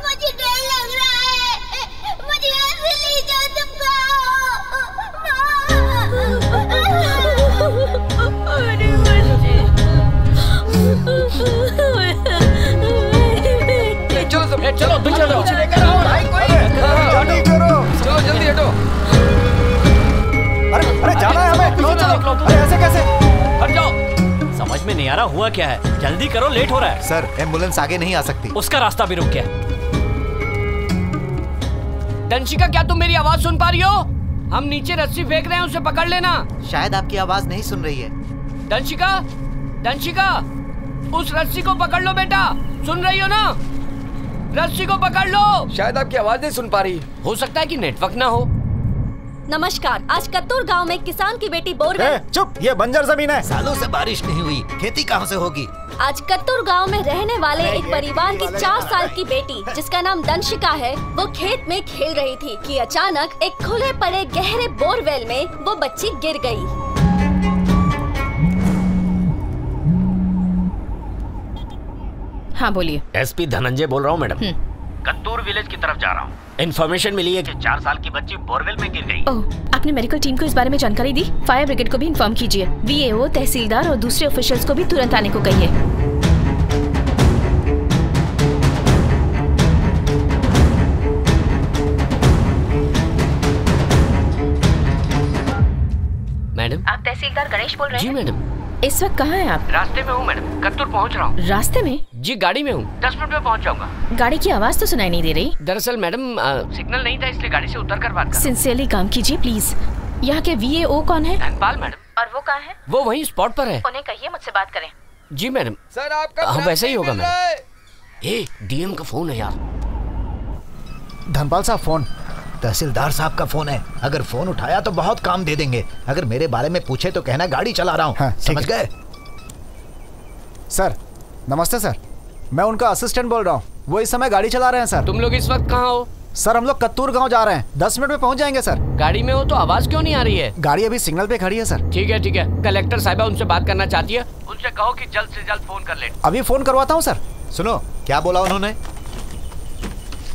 [SPEAKER 2] मुझे डर लग रहा है, मुझे यहाँ से ले जाओ तुमको।
[SPEAKER 8] अरे बच्चे,
[SPEAKER 3] चलो तुम चलो,
[SPEAKER 14] लेकर आओ भाई कोई।
[SPEAKER 5] जल्दी करो,
[SPEAKER 14] चलो जल्दी हटो।
[SPEAKER 5] अरे जाना है हमें। अरे ऐसे कैसे?
[SPEAKER 1] हट जाओ, समझ में नहीं आ रहा हुआ क्या है। जल्दी करो, लेट हो रहा है।
[SPEAKER 12] सर, एम्बुलेंस आगे नहीं आ सकती।
[SPEAKER 1] उसका रास्ता भी रुक गया।
[SPEAKER 3] दंशिका, क्या तुम मेरी आवाज सुन पा रही हो? हम नीचे रस्सी फेंक रहे हैं, उसे पकड़ लेना।
[SPEAKER 12] शायद आपकी आवाज नहीं सुन रही है।
[SPEAKER 3] दंशिका, दंशिका, उस रस्सी को पकड़ लो बेटा। सुन रही हो ना? रस्सी को पकड़ लो।
[SPEAKER 14] शायद आपकी आवाज नहीं सुन पा रही।
[SPEAKER 3] हो सकता है कि नेटवर्क ना हो।
[SPEAKER 9] नमस्कार, आज कत्तूर गांव में किसान की बेटी बोरवेल।
[SPEAKER 5] चुप, ये बंजर जमीन है।
[SPEAKER 12] सालों से बारिश नहीं हुई, खेती कहाँ से होगी?
[SPEAKER 9] आज कत्तूर गांव में रहने वाले एक परिवार की 4 साल की बेटी, जिसका नाम दंशिका है, वो खेत में खेल रही थी कि अचानक एक खुले पड़े गहरे बोरवेल में वो बच्ची गिर गई।
[SPEAKER 6] हाँ बोलिए।
[SPEAKER 4] एसपी धनंजय बोल रहा हूँ मैडम।
[SPEAKER 1] कत्तूर विलेज की तरफ जा रहा हूँ।
[SPEAKER 4] इन्फॉर्मेशन मिली है कि
[SPEAKER 1] 4 साल की बच्ची बोरवेल में गिर गई।
[SPEAKER 6] ओह, आपने मेडिकल टीम को इस बारे में जानकारी दी? फायर ब्रिगेड को भी इन्फॉर्म कीजिए। वीएओ, तहसीलदार और दूसरे ऑफिशियल्स को भी तुरंत आने को कहिए।
[SPEAKER 3] मैडम,
[SPEAKER 6] आप तहसीलदार गणेश बोल रहे
[SPEAKER 3] जी
[SPEAKER 6] हैं?
[SPEAKER 3] मैडम।
[SPEAKER 6] इस वक्त कहाँ हैं आप?
[SPEAKER 3] रास्ते में हूँ मैडम, कत्तूर पहुँच रहा हूँ।
[SPEAKER 6] रास्ते में?
[SPEAKER 3] जी गाड़ी में हूँ, 10 मिनट में पहुँच जाऊंगा।
[SPEAKER 6] गाड़ी की आवाज तो सुनाई नहीं दे रही।
[SPEAKER 3] दरअसल मैडम सिग्नल नहीं था, इसलिए गाड़ी से उतर कर बात कर।
[SPEAKER 6] सिंसियरली काम कीजिए प्लीज। यहाँ के वीएओ कौन है?
[SPEAKER 3] धनपाल मैडम।
[SPEAKER 6] और वो कहाँ है?
[SPEAKER 3] वो वहीं स्पॉट पर है।
[SPEAKER 6] उन्हें कहिए मुझसे बात करें।
[SPEAKER 3] जी मैडम।
[SPEAKER 14] सर आपका
[SPEAKER 3] हाँ वैसे ही होगा
[SPEAKER 14] मैडम।
[SPEAKER 3] ए, डीएम का फोन है यार।
[SPEAKER 5] धनपाल साहब फोन।
[SPEAKER 12] तहसीलदार साहब का फोन है। अगर फोन उठाया तो बहुत काम दे देंगे। अगर मेरे बारे में पूछे तो कहना गाड़ी चला रहा हूँ।
[SPEAKER 5] हाँ,
[SPEAKER 12] समझ गए?
[SPEAKER 5] सर नमस्ते सर, मैं उनका असिस्टेंट बोल रहा हूँ। वो इस समय गाड़ी चला रहे हैं सर।
[SPEAKER 3] तुम लोग इस वक्त कहाँ हो?
[SPEAKER 5] सर हम लोग कत्तूर गांव जा रहे हैं, 10 मिनट में पहुंच जाएंगे सर।
[SPEAKER 3] गाड़ी में हो तो आवाज क्यों नहीं आ रही है?
[SPEAKER 5] गाड़ी अभी सिग्नल पे खड़ी है सर।
[SPEAKER 3] ठीक है ठीक है, कलेक्टर साहिबा उनसे बात करना चाहती है, उनसे कहो कि जल्द से जल्द फोन कर ले।
[SPEAKER 5] अभी फोन करवाता हूँ सर।
[SPEAKER 12] सुनो क्या बोला उन्होंने?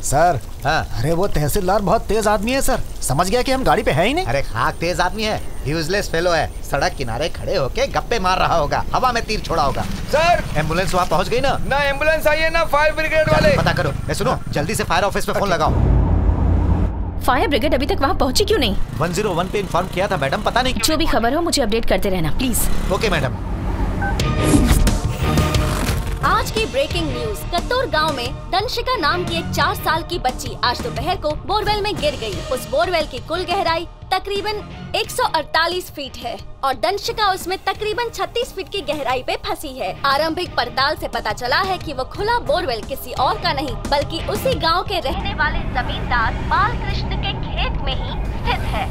[SPEAKER 5] सर
[SPEAKER 12] हाँ।
[SPEAKER 5] अरे वो तहसीलदार बहुत तेज आदमी है सर, समझ गया कि हम गाड़ी पे है ही नहीं।
[SPEAKER 12] अरे खाक तेज आदमी है, यूजलेस फेलो है। सड़क किनारे खड़े होके गप्पे मार रहा होगा, हवा में तीर छोड़ा होगा।
[SPEAKER 14] सर
[SPEAKER 12] एम्बुलेंस वहाँ पहुँच गई ना?
[SPEAKER 14] ना एम्बुलेंस आई है ना फायर ब्रिगेड वाले।
[SPEAKER 12] पता करो। सुनो जल्दी से फायर ऑफिस पे फोन लगाओ।
[SPEAKER 6] फायर ब्रिगेड अभी तक वहाँ पहुँची क्यों नहीं?
[SPEAKER 12] 101 पे इन्फॉर्म किया था मैडम, पता नहीं
[SPEAKER 6] जो भी खबर हो मुझे अपडेट करते रहना प्लीज।
[SPEAKER 12] Okay madam.
[SPEAKER 9] आज की ब्रेकिंग न्यूज, कत्तूर गांव में दंशिका नाम की एक 4 साल की बच्ची आज दोपहर को बोरवेल में गिर गई। उस बोरवेल की कुल गहराई तकरीबन 148 फीट है और दंशिका उसमें तकरीबन 36 फीट की गहराई पे फंसी है। आरंभिक पड़ताल से पता चला है कि वो खुला बोरवेल किसी और का नहीं बल्कि उसी गांव के रहने वाले जमींदार बालकृष्ण के खेत में ही स्थित है।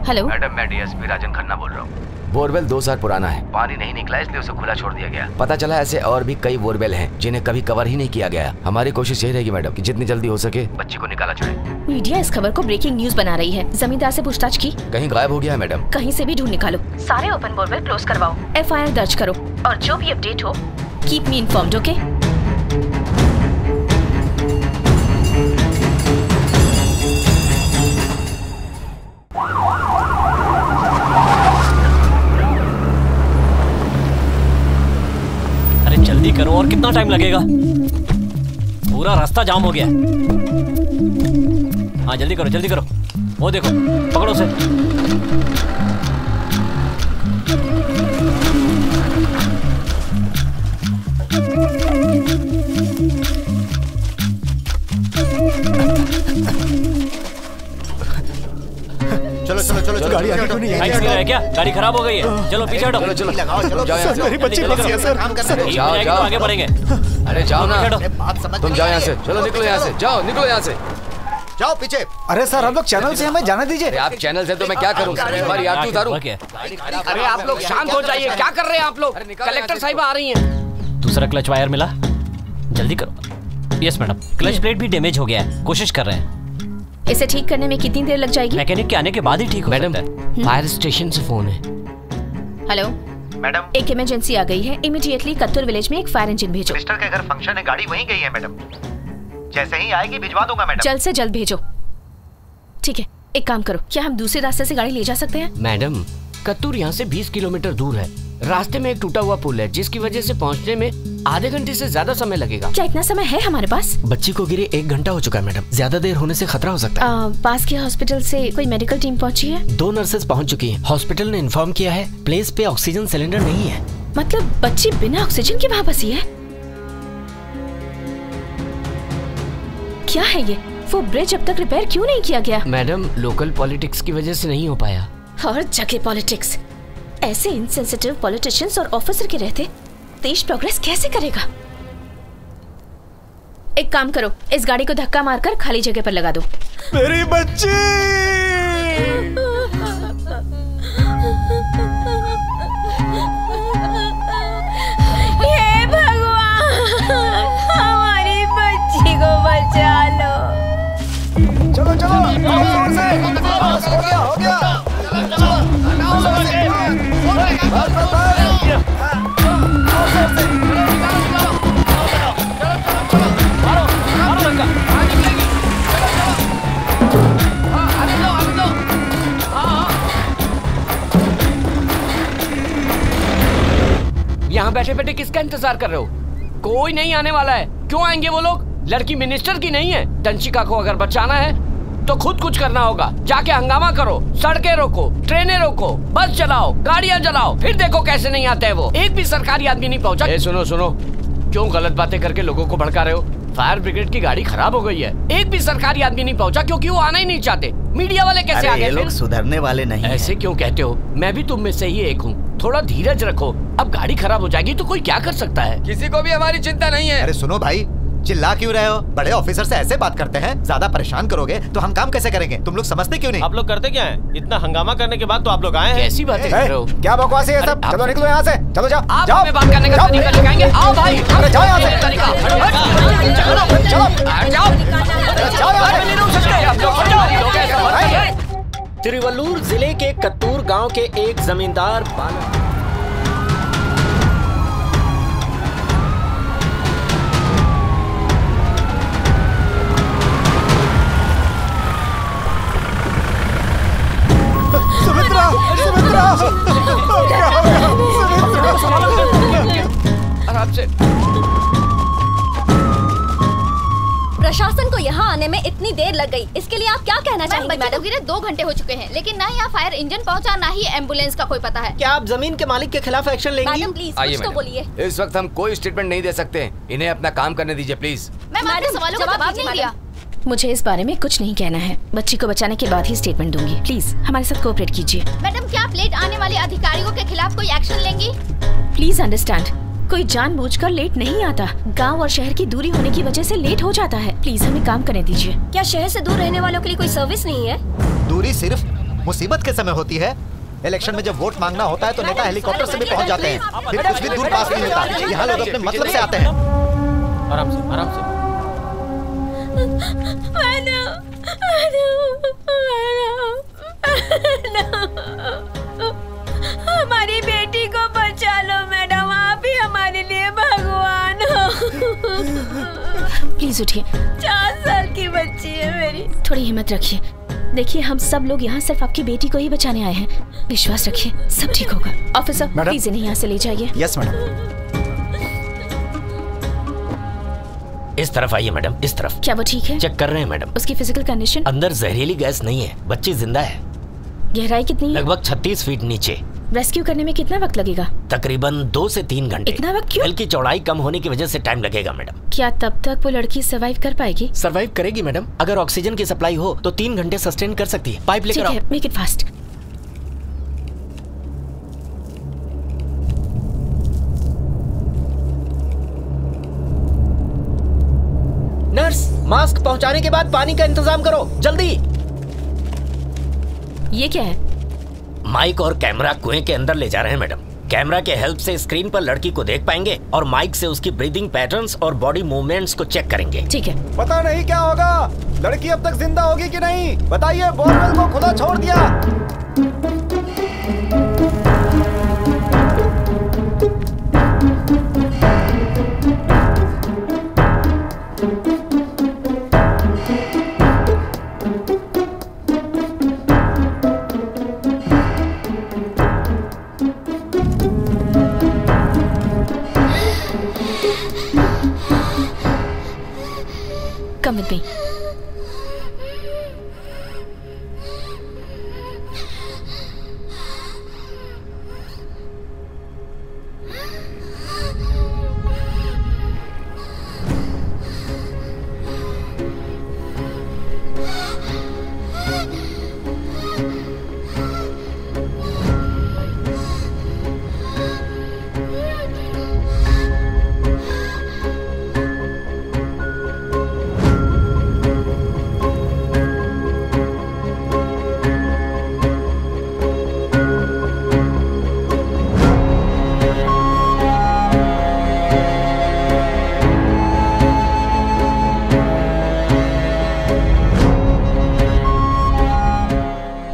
[SPEAKER 6] हेलो
[SPEAKER 10] मैडम, मैं डीएसपी राजन खन्ना बोल रहा हूँ।
[SPEAKER 7] बोरवेल 2 साल पुराना है।
[SPEAKER 10] पानी नहीं निकला इसलिए उसे खुला छोड़ दिया गया।
[SPEAKER 7] पता चला ऐसे और भी कई बोरवेल हैं जिन्हें कभी कवर ही नहीं किया गया। हमारी कोशिश यही रहेगी मैडम कि जितनी जल्दी हो सके
[SPEAKER 10] बच्ची को निकाला जाए।
[SPEAKER 6] मीडिया इस खबर को ब्रेकिंग न्यूज बना रही है। जमींदार से पूछताछ की?
[SPEAKER 7] कहीं गायब हो गया है मैडम।
[SPEAKER 6] कहीं से भी ढूंढ निकालो। सारे ओपन बोरवेल क्लोज करवाओ, FIR दर्ज करो और जो भी अपडेट हो कीप मी इन्फॉर्म्ड। ओके?
[SPEAKER 1] जल्दी करो, और कितना टाइम लगेगा? पूरा रास्ता जाम हो गया। हाँ जल्दी करो जल्दी करो। वो देखो पकड़ो उसे।
[SPEAKER 12] चलो चलो चलो गाड़ी आगे क्यों नहीं
[SPEAKER 1] है? क्या गाड़ी खराब हो गई है? चलो पीछे हटो।
[SPEAKER 12] चलो चलो लगाओ चलो
[SPEAKER 5] मेरी बच्ची फंसी है सर।
[SPEAKER 1] जाओ जाओ आगे बढ़ेंगे।
[SPEAKER 15] अरे जाओ ना, तुम जाओ यहाँ से। चलो निकलो यहाँ से, जाओ निकलो यहाँ से,
[SPEAKER 12] जाओ पीछे।
[SPEAKER 5] अरे सर हम लोग चैनल से, हमें जाने दीजिए।
[SPEAKER 15] आप चैनल से तो मैं क्या करूँ? हमारी आरती उतारूं?
[SPEAKER 3] अरे आप लोग शांत हो जाइए, क्या कर रहे हैं आप लोग? कलेक्टर साहिबा आ रही हैं।
[SPEAKER 1] दूसरा क्लच वायर मिला, जल्दी करो। यस मैडम, क्लच प्लेट भी डैमेज हो गया है, कोशिश कर रहे हैं।
[SPEAKER 6] इसे ठीक करने में कितनी देर लग जाएगी?
[SPEAKER 1] मैकेनिक के आने के बाद ही ठीक हो
[SPEAKER 3] मैडम,
[SPEAKER 1] सकता है।
[SPEAKER 3] फायर स्टेशन से फोन है।
[SPEAKER 6] हेलो
[SPEAKER 12] मैडम,
[SPEAKER 6] एक इमरजेंसी आ गई है, इमीडिएटली कत्तूर विलेज में एक फायर इंजन भेजो।
[SPEAKER 12] मिस्टर के घर फंक्शन है, गाड़ी वहीं गई है मैडम। जैसे ही आएगी भिजवा दूंगा मैडम।
[SPEAKER 6] जल्द से जल्द भेजो। ठीक है, एक काम करो, क्या हम दूसरे रास्ते से गाड़ी ले जा सकते हैं?
[SPEAKER 3] मैडम, कत्तूर यहाँ से 20 किलोमीटर दूर है। रास्ते में एक टूटा हुआ पुल है जिसकी वजह से पहुँचने में आधे घंटे से ज्यादा समय लगेगा।
[SPEAKER 6] क्या इतना समय है हमारे पास?
[SPEAKER 14] बच्ची को गिरे 1 घंटा हो चुका है मैडम, ज्यादा देर होने से खतरा हो सकता है।
[SPEAKER 6] पास के हॉस्पिटल से कोई मेडिकल टीम पहुंची है?
[SPEAKER 14] 2 नर्सेस पहुंच चुकी हैं। हॉस्पिटल ने इन्फॉर्म किया है प्लेस पे ऑक्सीजन सिलेंडर नहीं है।
[SPEAKER 6] मतलब बच्ची बिना ऑक्सीजन के वहाँ बसी है? क्या है ये? वो ब्रिज अब तक रिपेयर क्यों नहीं किया गया?
[SPEAKER 3] मैडम, लोकल पॉलिटिक्स की वजह से नहीं हो पाया।
[SPEAKER 6] हर जगह पॉलिटिक्स। ऐसे इनसेंसिटिव पॉलिटिशियंस और ऑफिसर के रहते देश प्रोग्रेस कैसे करेगा? एक काम करो, इस गाड़ी को धक्का मारकर खाली जगह पर लगा दो।
[SPEAKER 5] मेरी बच्ची!
[SPEAKER 8] हे भगवान, हमारी बच्ची को बचा लो।
[SPEAKER 5] चलो चलो जोर से। हो गया हो गया।
[SPEAKER 3] यहाँ बैठे बैठे किसका इंतजार कर रहे हो? कोई नहीं आने वाला है। क्यों आएंगे वो लोग? लड़की मिनिस्टर की नहीं है। दंशिका को अगर बचाना है तो खुद कुछ करना होगा। जाके हंगामा करो, सड़कें रोको, ट्रेनें रोको, बस चलाओ, गाड़ियां चलाओ, फिर देखो कैसे नहीं आते हैं वो। एक भी सरकारी आदमी नहीं पहुंचा। सुनो सुनो, क्यों गलत बातें करके लोगों को भड़का रहे हो? फायर ब्रिगेड की गाड़ी खराब हो गई है, एक भी सरकारी आदमी नहीं पहुंचा क्योंकि वो आना ही नहीं चाहते। मीडिया वाले कैसे आ गए?
[SPEAKER 12] लोग सुधरने वाले नहीं।
[SPEAKER 3] ऐसे क्यों कहते हो? मैं भी तुम में से ही एक हूँ। थोड़ा धीरज रखो, अब गाड़ी खराब हो जाएगी तो कोई क्या कर सकता है?
[SPEAKER 15] किसी को भी हमारी चिंता नहीं है।
[SPEAKER 12] अरे सुनो भाई, चिल्ला क्यों रहे हो? बड़े ऑफिसर से ऐसे बात करते हैं? ज्यादा परेशान करोगे तो हम काम कैसे करेंगे? तुम लोग समझते क्यों नहीं?
[SPEAKER 4] आप लोग करते क्या हैं? इतना हंगामा करने के बाद तो आप लोग आए हैं।
[SPEAKER 3] कैसी बातें कर रहे हो?
[SPEAKER 5] क्या बकवास है ये सब? चलो निकलो यहाँ से, चलो जाओ।
[SPEAKER 3] आप हमें बात करने का तरीका लगाएंगे? आओ भाई,
[SPEAKER 5] अरे जाओ यहाँ से।
[SPEAKER 4] तिरुवल्लुर जिले के कत्तूर गांव के एक जमींदार बालक
[SPEAKER 5] सुमित्रा, सुमित्रा,
[SPEAKER 3] आराम से।
[SPEAKER 9] प्रशासन को यहाँ आने में इतनी देर लग गई, इसके लिए आप क्या कहना चाहेंगी मैडम?
[SPEAKER 8] गिरे 2 घंटे हो चुके हैं, लेकिन ना यहाँ फायर इंजन पहुँचा ना ही एम्बुलेंस का कोई पता है।
[SPEAKER 14] क्या आप जमीन के मालिक के खिलाफ एक्शन लेंगी?
[SPEAKER 9] मैडम प्लीज कुछ तो बोलिए।
[SPEAKER 15] इस वक्त हम कोई स्टेटमेंट नहीं दे सकते, इन्हें अपना काम करने दीजिए प्लीज।
[SPEAKER 8] मैं आपके सवालों का जवाब नहीं दिया।
[SPEAKER 6] मुझे इस बारे में कुछ नहीं कहना है। बच्ची को बचाने के बाद ही स्टेटमेंट दूंगी। प्लीज हमारे साथ कोऑपरेट कीजिए।
[SPEAKER 8] मैडम, क्या आप लेट आने वाले अधिकारियों के खिलाफ कोई एक्शन लेंगी?
[SPEAKER 6] प्लीज अंडरस्टैंड, कोई जानबूझकर लेट नहीं आता। गांव और शहर की दूरी होने की वजह से लेट हो जाता है। प्लीज हमें काम करने दीजिए।
[SPEAKER 9] क्या शहर से दूर रहने वालों के लिए कोई सर्विस नहीं है?
[SPEAKER 12] दूरी सिर्फ मुसीबत के समय होती है। इलेक्शन में जब वोट मांगना होता है तो नेता हेलीकॉप्टर से भी पहुंच जाते हैं, फिर कुछ भी दूर पास नहीं होता। यहाँ लोग अपने मतलब से आते हैं।
[SPEAKER 4] आराम से, आराम से।
[SPEAKER 8] हमारी बेटी को बचा लो मैडम, आप ही हमारे लिए भगवान हो।
[SPEAKER 6] प्लीज उठिए।
[SPEAKER 8] 4 साल की बच्ची है मेरी।
[SPEAKER 6] थोड़ी हिम्मत रखिए। देखिए हम सब लोग यहाँ सिर्फ आपकी बेटी को ही बचाने आए हैं। विश्वास रखिए, सब ठीक होगा। ऑफिसर प्लीज इन्हें यहाँ से ले जाइए।
[SPEAKER 5] Yes madam.
[SPEAKER 4] इस तरफ आइए मैडम, इस तरफ।
[SPEAKER 6] क्या वो ठीक है?
[SPEAKER 4] चेक कर रहे हैं मैडम।
[SPEAKER 6] उसकी फिजिकल कंडीशन?
[SPEAKER 4] अंदर जहरीली गैस नहीं है, बच्ची जिंदा है।
[SPEAKER 6] गहराई कितनी है?
[SPEAKER 4] लगभग 36 फीट नीचे।
[SPEAKER 6] रेस्क्यू करने में कितना वक्त लगेगा?
[SPEAKER 4] तकरीबन 2 से 3 घंटे।
[SPEAKER 6] इतना वक्त क्यों?
[SPEAKER 4] दिल की चौड़ाई कम होने की वजह से टाइम लगेगा मैडम।
[SPEAKER 6] क्या तब तक वो लड़की सर्वाइव कर पाएगी?
[SPEAKER 4] सर्वाइव करेगी मैडम। अगर ऑक्सीजन की सप्लाई हो तो 3 घंटे सस्टेन कर सकती है। पाइप लेकर आओ।
[SPEAKER 6] Make it fast.
[SPEAKER 14] Nurse, mask पहुंचाने के बाद पानी का इंतजाम करो, जल्दी।
[SPEAKER 6] ये क्या है?
[SPEAKER 4] माइक और कैमरा कुएं के अंदर ले जा रहे हैं मैडम। कैमरा के हेल्प से स्क्रीन पर लड़की को देख पाएंगे और माइक से उसकी ब्रीदिंग पैटर्न्स और बॉडी मूवमेंट्स को चेक करेंगे।
[SPEAKER 6] ठीक है।
[SPEAKER 5] पता नहीं क्या होगा, लड़की अब तक जिंदा होगी कि नहीं। बताइए, बोरवेल को खुला छोड़ दिया।
[SPEAKER 6] Come with me.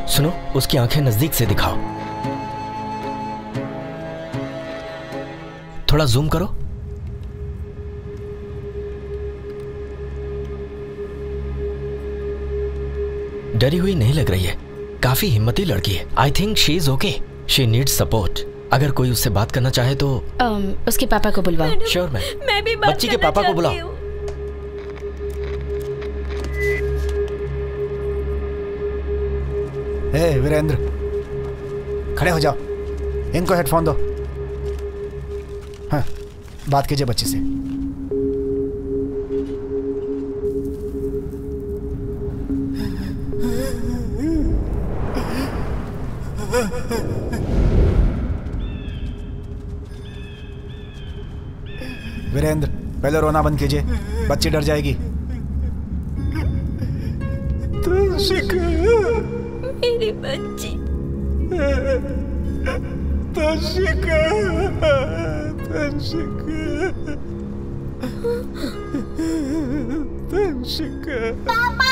[SPEAKER 4] सुनो, उसकी आंखें नजदीक से दिखाओ। थोड़ा जूम करो। डरी हुई नहीं लग रही है, काफी हिम्मती लड़की है। I think she is okay. She needs support. अगर कोई उससे बात करना चाहे तो
[SPEAKER 6] उसके पापा को बुलवाओ।
[SPEAKER 4] Sure ma'am.
[SPEAKER 8] मैं भी बात
[SPEAKER 4] बच्ची के पापा को बुलाओ।
[SPEAKER 5] वीरेंद्र, खड़े हो जाओ, इनको हेडफोन दो। हाँ, बात कीजिए बच्ची से। वीरेंद्र, पहले रोना बंद कीजिए, बच्ची डर जाएगी।
[SPEAKER 8] मेरी बच्ची।
[SPEAKER 2] पापा,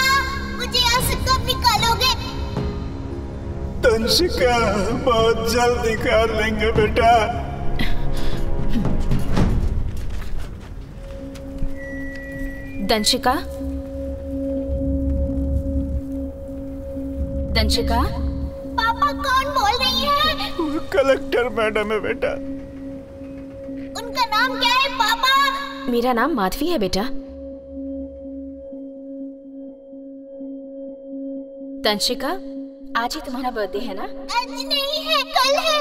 [SPEAKER 2] मुझे यहाँ से कब निकालोगे?
[SPEAKER 16] तंशिका, बहुत जल्द निकाल लेंगे बेटा।
[SPEAKER 6] दंशिका, दंशिका।
[SPEAKER 2] पापा, कौन बोल रही है?
[SPEAKER 16] कलेक्टर मैडम है बेटा।
[SPEAKER 2] उनका नाम क्या है पापा?
[SPEAKER 6] मेरा नाम माधवी है बेटा। दंशिका, आज ही तुम्हारा बर्थडे है ना?
[SPEAKER 2] आज नहीं है, कल है।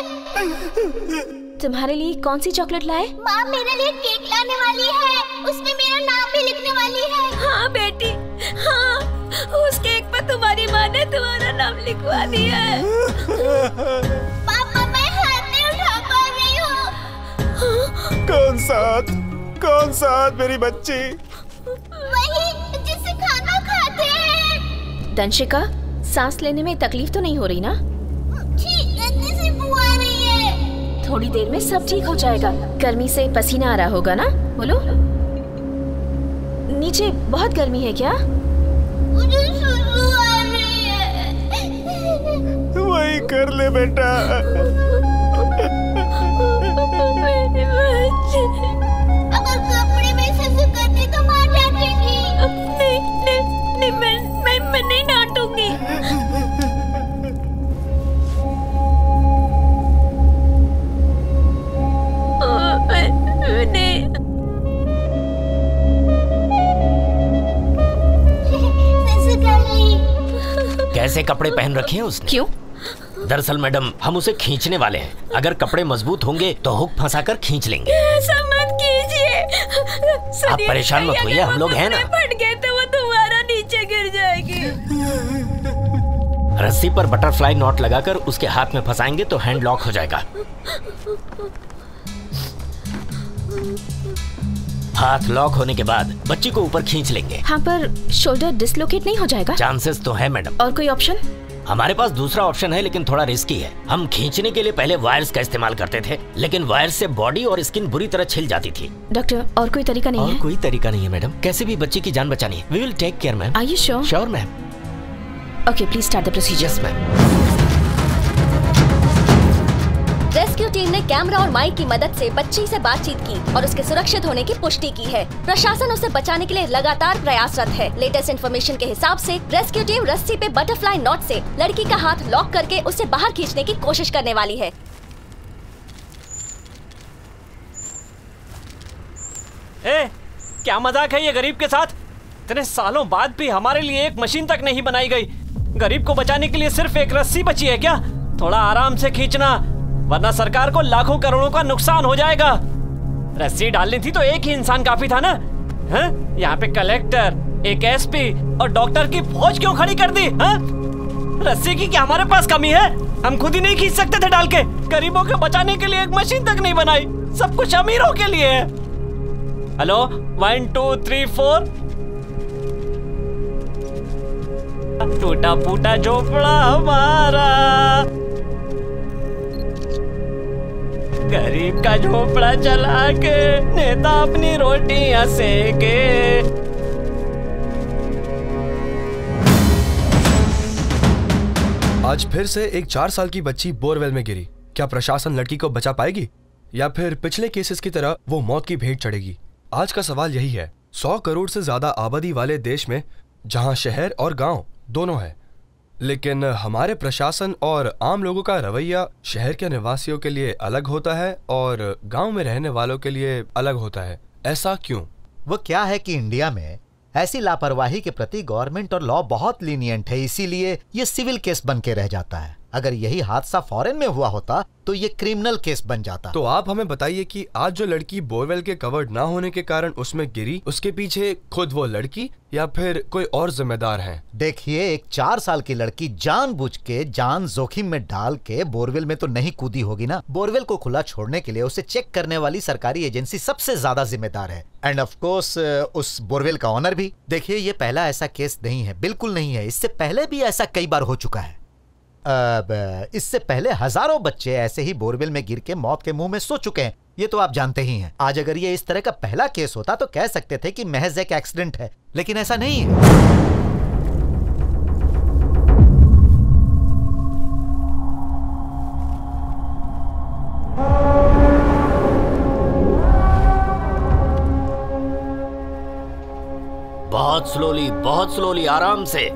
[SPEAKER 6] तुम्हारे लिए कौन सी चॉकलेट लाए?
[SPEAKER 2] माँ मेरे लिए केक लाने वाली है, उसमें मेरा नाम भी लिखने वाली है।
[SPEAKER 8] हाँ बेटी, हाँ, उस केक पर तुम्हारी माँ ने तुम्हारा नाम लिखवा दिया है।
[SPEAKER 2] पापा, मैं हाथ नहीं उठा पा रही हूँ।
[SPEAKER 16] कौन सा हाथ मेरी बच्ची?
[SPEAKER 2] वही जिससे खाना खाते हैं।
[SPEAKER 6] दंशिका, सांस लेने में तकलीफ तो नहीं हो रही ना?
[SPEAKER 2] गंदी सी बू आ रही है।
[SPEAKER 6] थोड़ी देर में सब ठीक हो जाएगा। गर्मी से पसीना आ रहा होगा ना? बोलो। नीचे बहुत गर्मी है क्या?
[SPEAKER 2] मुझे सुसु आ रही है।
[SPEAKER 16] वही कर ले बेटा।
[SPEAKER 2] अगर कपड़े में सुसु करती तो माँ डांटेगी।
[SPEAKER 8] नहीं, मैं नहीं डांटूंगी।
[SPEAKER 4] कपड़े पहन रखे हैं उसने।
[SPEAKER 6] क्यों?
[SPEAKER 4] दरअसल मैडम हम उसे खींचने वाले हैं। अगर कपड़े मजबूत होंगे तो हुक फंसाकर खींच लेंगे।
[SPEAKER 8] ऐसा मत कीजिए।
[SPEAKER 4] आप परेशान मत होइए, हम लोग हैं ना।
[SPEAKER 8] फट गए तो वो तुम्हारा नीचे गिर जाएगी।
[SPEAKER 4] रस्सी पर बटरफ्लाई नॉट लगाकर उसके हाथ में फंसाएंगे तो हैंड लॉक हो जाएगा। हाथ लॉक होने के बाद बच्ची को ऊपर खींच लेंगे।
[SPEAKER 6] हाँ, पर शोल्डर डिसलोकेट नहीं हो जाएगा?
[SPEAKER 4] चांसेस तो है मैडम।
[SPEAKER 6] और कोई ऑप्शन?
[SPEAKER 4] हमारे पास दूसरा ऑप्शन है लेकिन थोड़ा रिस्की है। हम खींचने के लिए पहले वायर्स का इस्तेमाल करते थे, लेकिन वायर्स से बॉडी और स्किन बुरी तरह छिल जाती थी।
[SPEAKER 6] डॉक्टर, और कोई तरीका नहीं है?
[SPEAKER 4] और कोई तरीका नहीं है मैडम। कैसे भी बच्ची की जान बचानी है। We will take care ma'am.
[SPEAKER 6] Are you sure?
[SPEAKER 4] Sure ma'am.
[SPEAKER 6] Okay, please start the procedure.
[SPEAKER 4] Yes ma'am.
[SPEAKER 9] Rescue team ने कैमरा और माइक की मदद से बच्ची से बातचीत की और उसके सुरक्षित होने की पुष्टि की है। प्रशासन उसे बचाने के लिए लगातार प्रयासरत है। लेटेस्ट इन्फॉर्मेशन के हिसाब से रेस्क्यू टीम रस्सी पे बटरफ्लाई नॉट से लड़की का हाथ लॉक करके उसे बाहर खींचने की कोशिश करने वाली है।
[SPEAKER 1] क्या मजाक है ये गरीब के साथ? इतने सालों बाद भी हमारे लिए एक मशीन तक नहीं बनाई गई। गरीब को बचाने के लिए सिर्फ एक रस्सी बची है क्या? थोड़ा आराम से खींचना, वरना सरकार को लाखों करोड़ों का नुकसान हो जाएगा। रस्सी डालनी थी तो एक ही इंसान काफी था ना? यहाँ पे कलेक्टर, एक एसपी और डॉक्टर की फौज क्यों खड़ी कर दी? रस्सी की क्या हमारे पास कमी है? हम खुद ही नहीं खींच सकते थे डाल के? गरीबों के बचाने के लिए एक मशीन तक नहीं बनाई। सब कुछ अमीरों के लिए है। हेलो, 1 2 3 4। टूटा फूटा झोपड़ा हमारा, गरीब का झोपड़ा चला के नेता अपनी रोटियां सेके।
[SPEAKER 17] आज फिर से एक 4 साल की बच्ची बोरवेल में गिरी। क्या प्रशासन लड़की को बचा पाएगी या फिर पिछले केसेस की तरह वो मौत की भेंट चढ़ेगी? आज का सवाल यही है। 100 करोड़ से ज्यादा आबादी वाले देश में जहां शहर और गांव दोनों है, लेकिन हमारे प्रशासन और आम लोगों का रवैया शहर के निवासियों के लिए अलग होता है और गांव में रहने वालों के लिए अलग होता है। ऐसा क्यों?
[SPEAKER 12] वो क्या है कि इंडिया में ऐसी लापरवाही के प्रति गवर्नमेंट और लॉ बहुत लीनियंट है, इसीलिए ये सिविल केस बन के रह जाता है। अगर यही हादसा फॉरेन में हुआ होता तो ये क्रिमिनल केस बन जाता।
[SPEAKER 17] तो आप हमें बताइए कि आज जो लड़की बोरवेल के कवर्ड ना होने के कारण उसमें गिरी, उसके पीछे खुद वो लड़की या फिर कोई और जिम्मेदार है?
[SPEAKER 12] देखिए, एक 4 साल की लड़की जानबूझ के जान जोखिम में डाल के बोरवेल में तो नहीं कूदी होगी ना। बोरवेल को खुला छोड़ने के लिए उसे चेक करने वाली सरकारी एजेंसी सबसे ज्यादा जिम्मेदार है, एंड ऑफ कोर्स उस बोरवेल का ऑनर भी। देखिए, ये पहला ऐसा केस नहीं है, बिल्कुल नहीं है। इससे पहले भी ऐसा कई बार हो चुका है। इससे पहले हजारों बच्चे ऐसे ही बोरवेल में गिर के मौत के मुंह में सो चुके हैं, ये तो आप जानते ही हैं। आज अगर ये इस तरह का पहला केस होता तो कह सकते थे कि महज एक एक्सीडेंट है, लेकिन ऐसा नहीं है।
[SPEAKER 4] बहुत स्लोली, आराम से।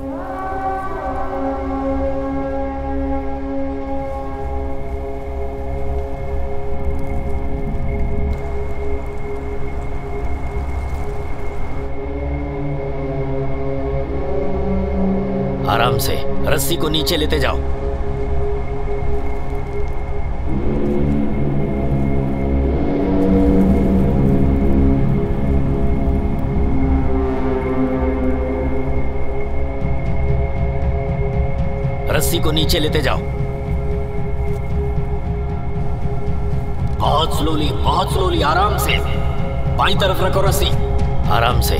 [SPEAKER 4] आराम से रस्सी को नीचे लेते जाओ। रस्सी को नीचे लेते जाओ। बहुत स्लोली, आराम से। बाईं तरफ रखो रस्सी, आराम से।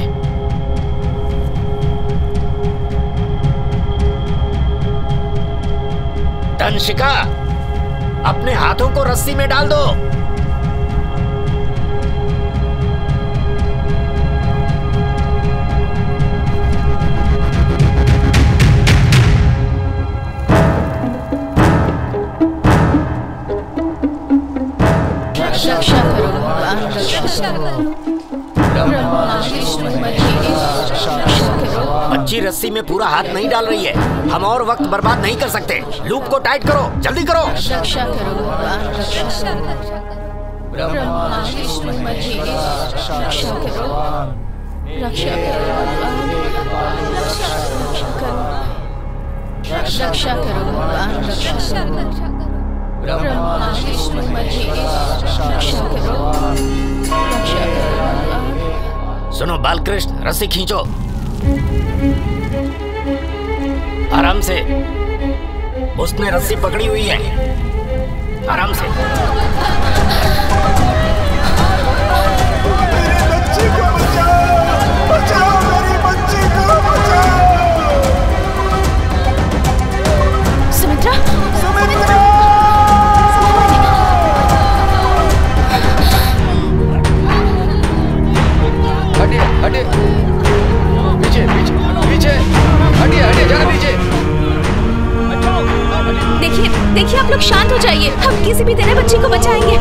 [SPEAKER 4] तंशिका, अपने हाथों को रस्सी में डाल दो। बच्ची रस्सी में पूरा हाथ नहीं डाल रही है, हम और वक्त बर्बाद नहीं कर सकते। लूप को टाइट करो, जल्दी करो।
[SPEAKER 6] रक्षा करो भगवान, रक्षा करो। ब्रह्मा विष्णु महेश, रक्षा करो, रक्षा करो।
[SPEAKER 4] सुनो बालकृष्ण, रस्सी खींचो आराम से। उसने रस्सी पकड़ी हुई है, आराम से।
[SPEAKER 16] मेरी बच्ची को बचाओ, बचाओ मेरी बच्ची को बचाओ।
[SPEAKER 6] सुमित्रा,
[SPEAKER 16] सुमित्रा,
[SPEAKER 15] हटिए हटिए, पीछे पीछे पीछे, हटिए हटिए, जाना पीछे।
[SPEAKER 6] देखिए देखिए, आप लोग शांत हो जाइए, हम किसी भी तरह बच्ची को बचाएंगे।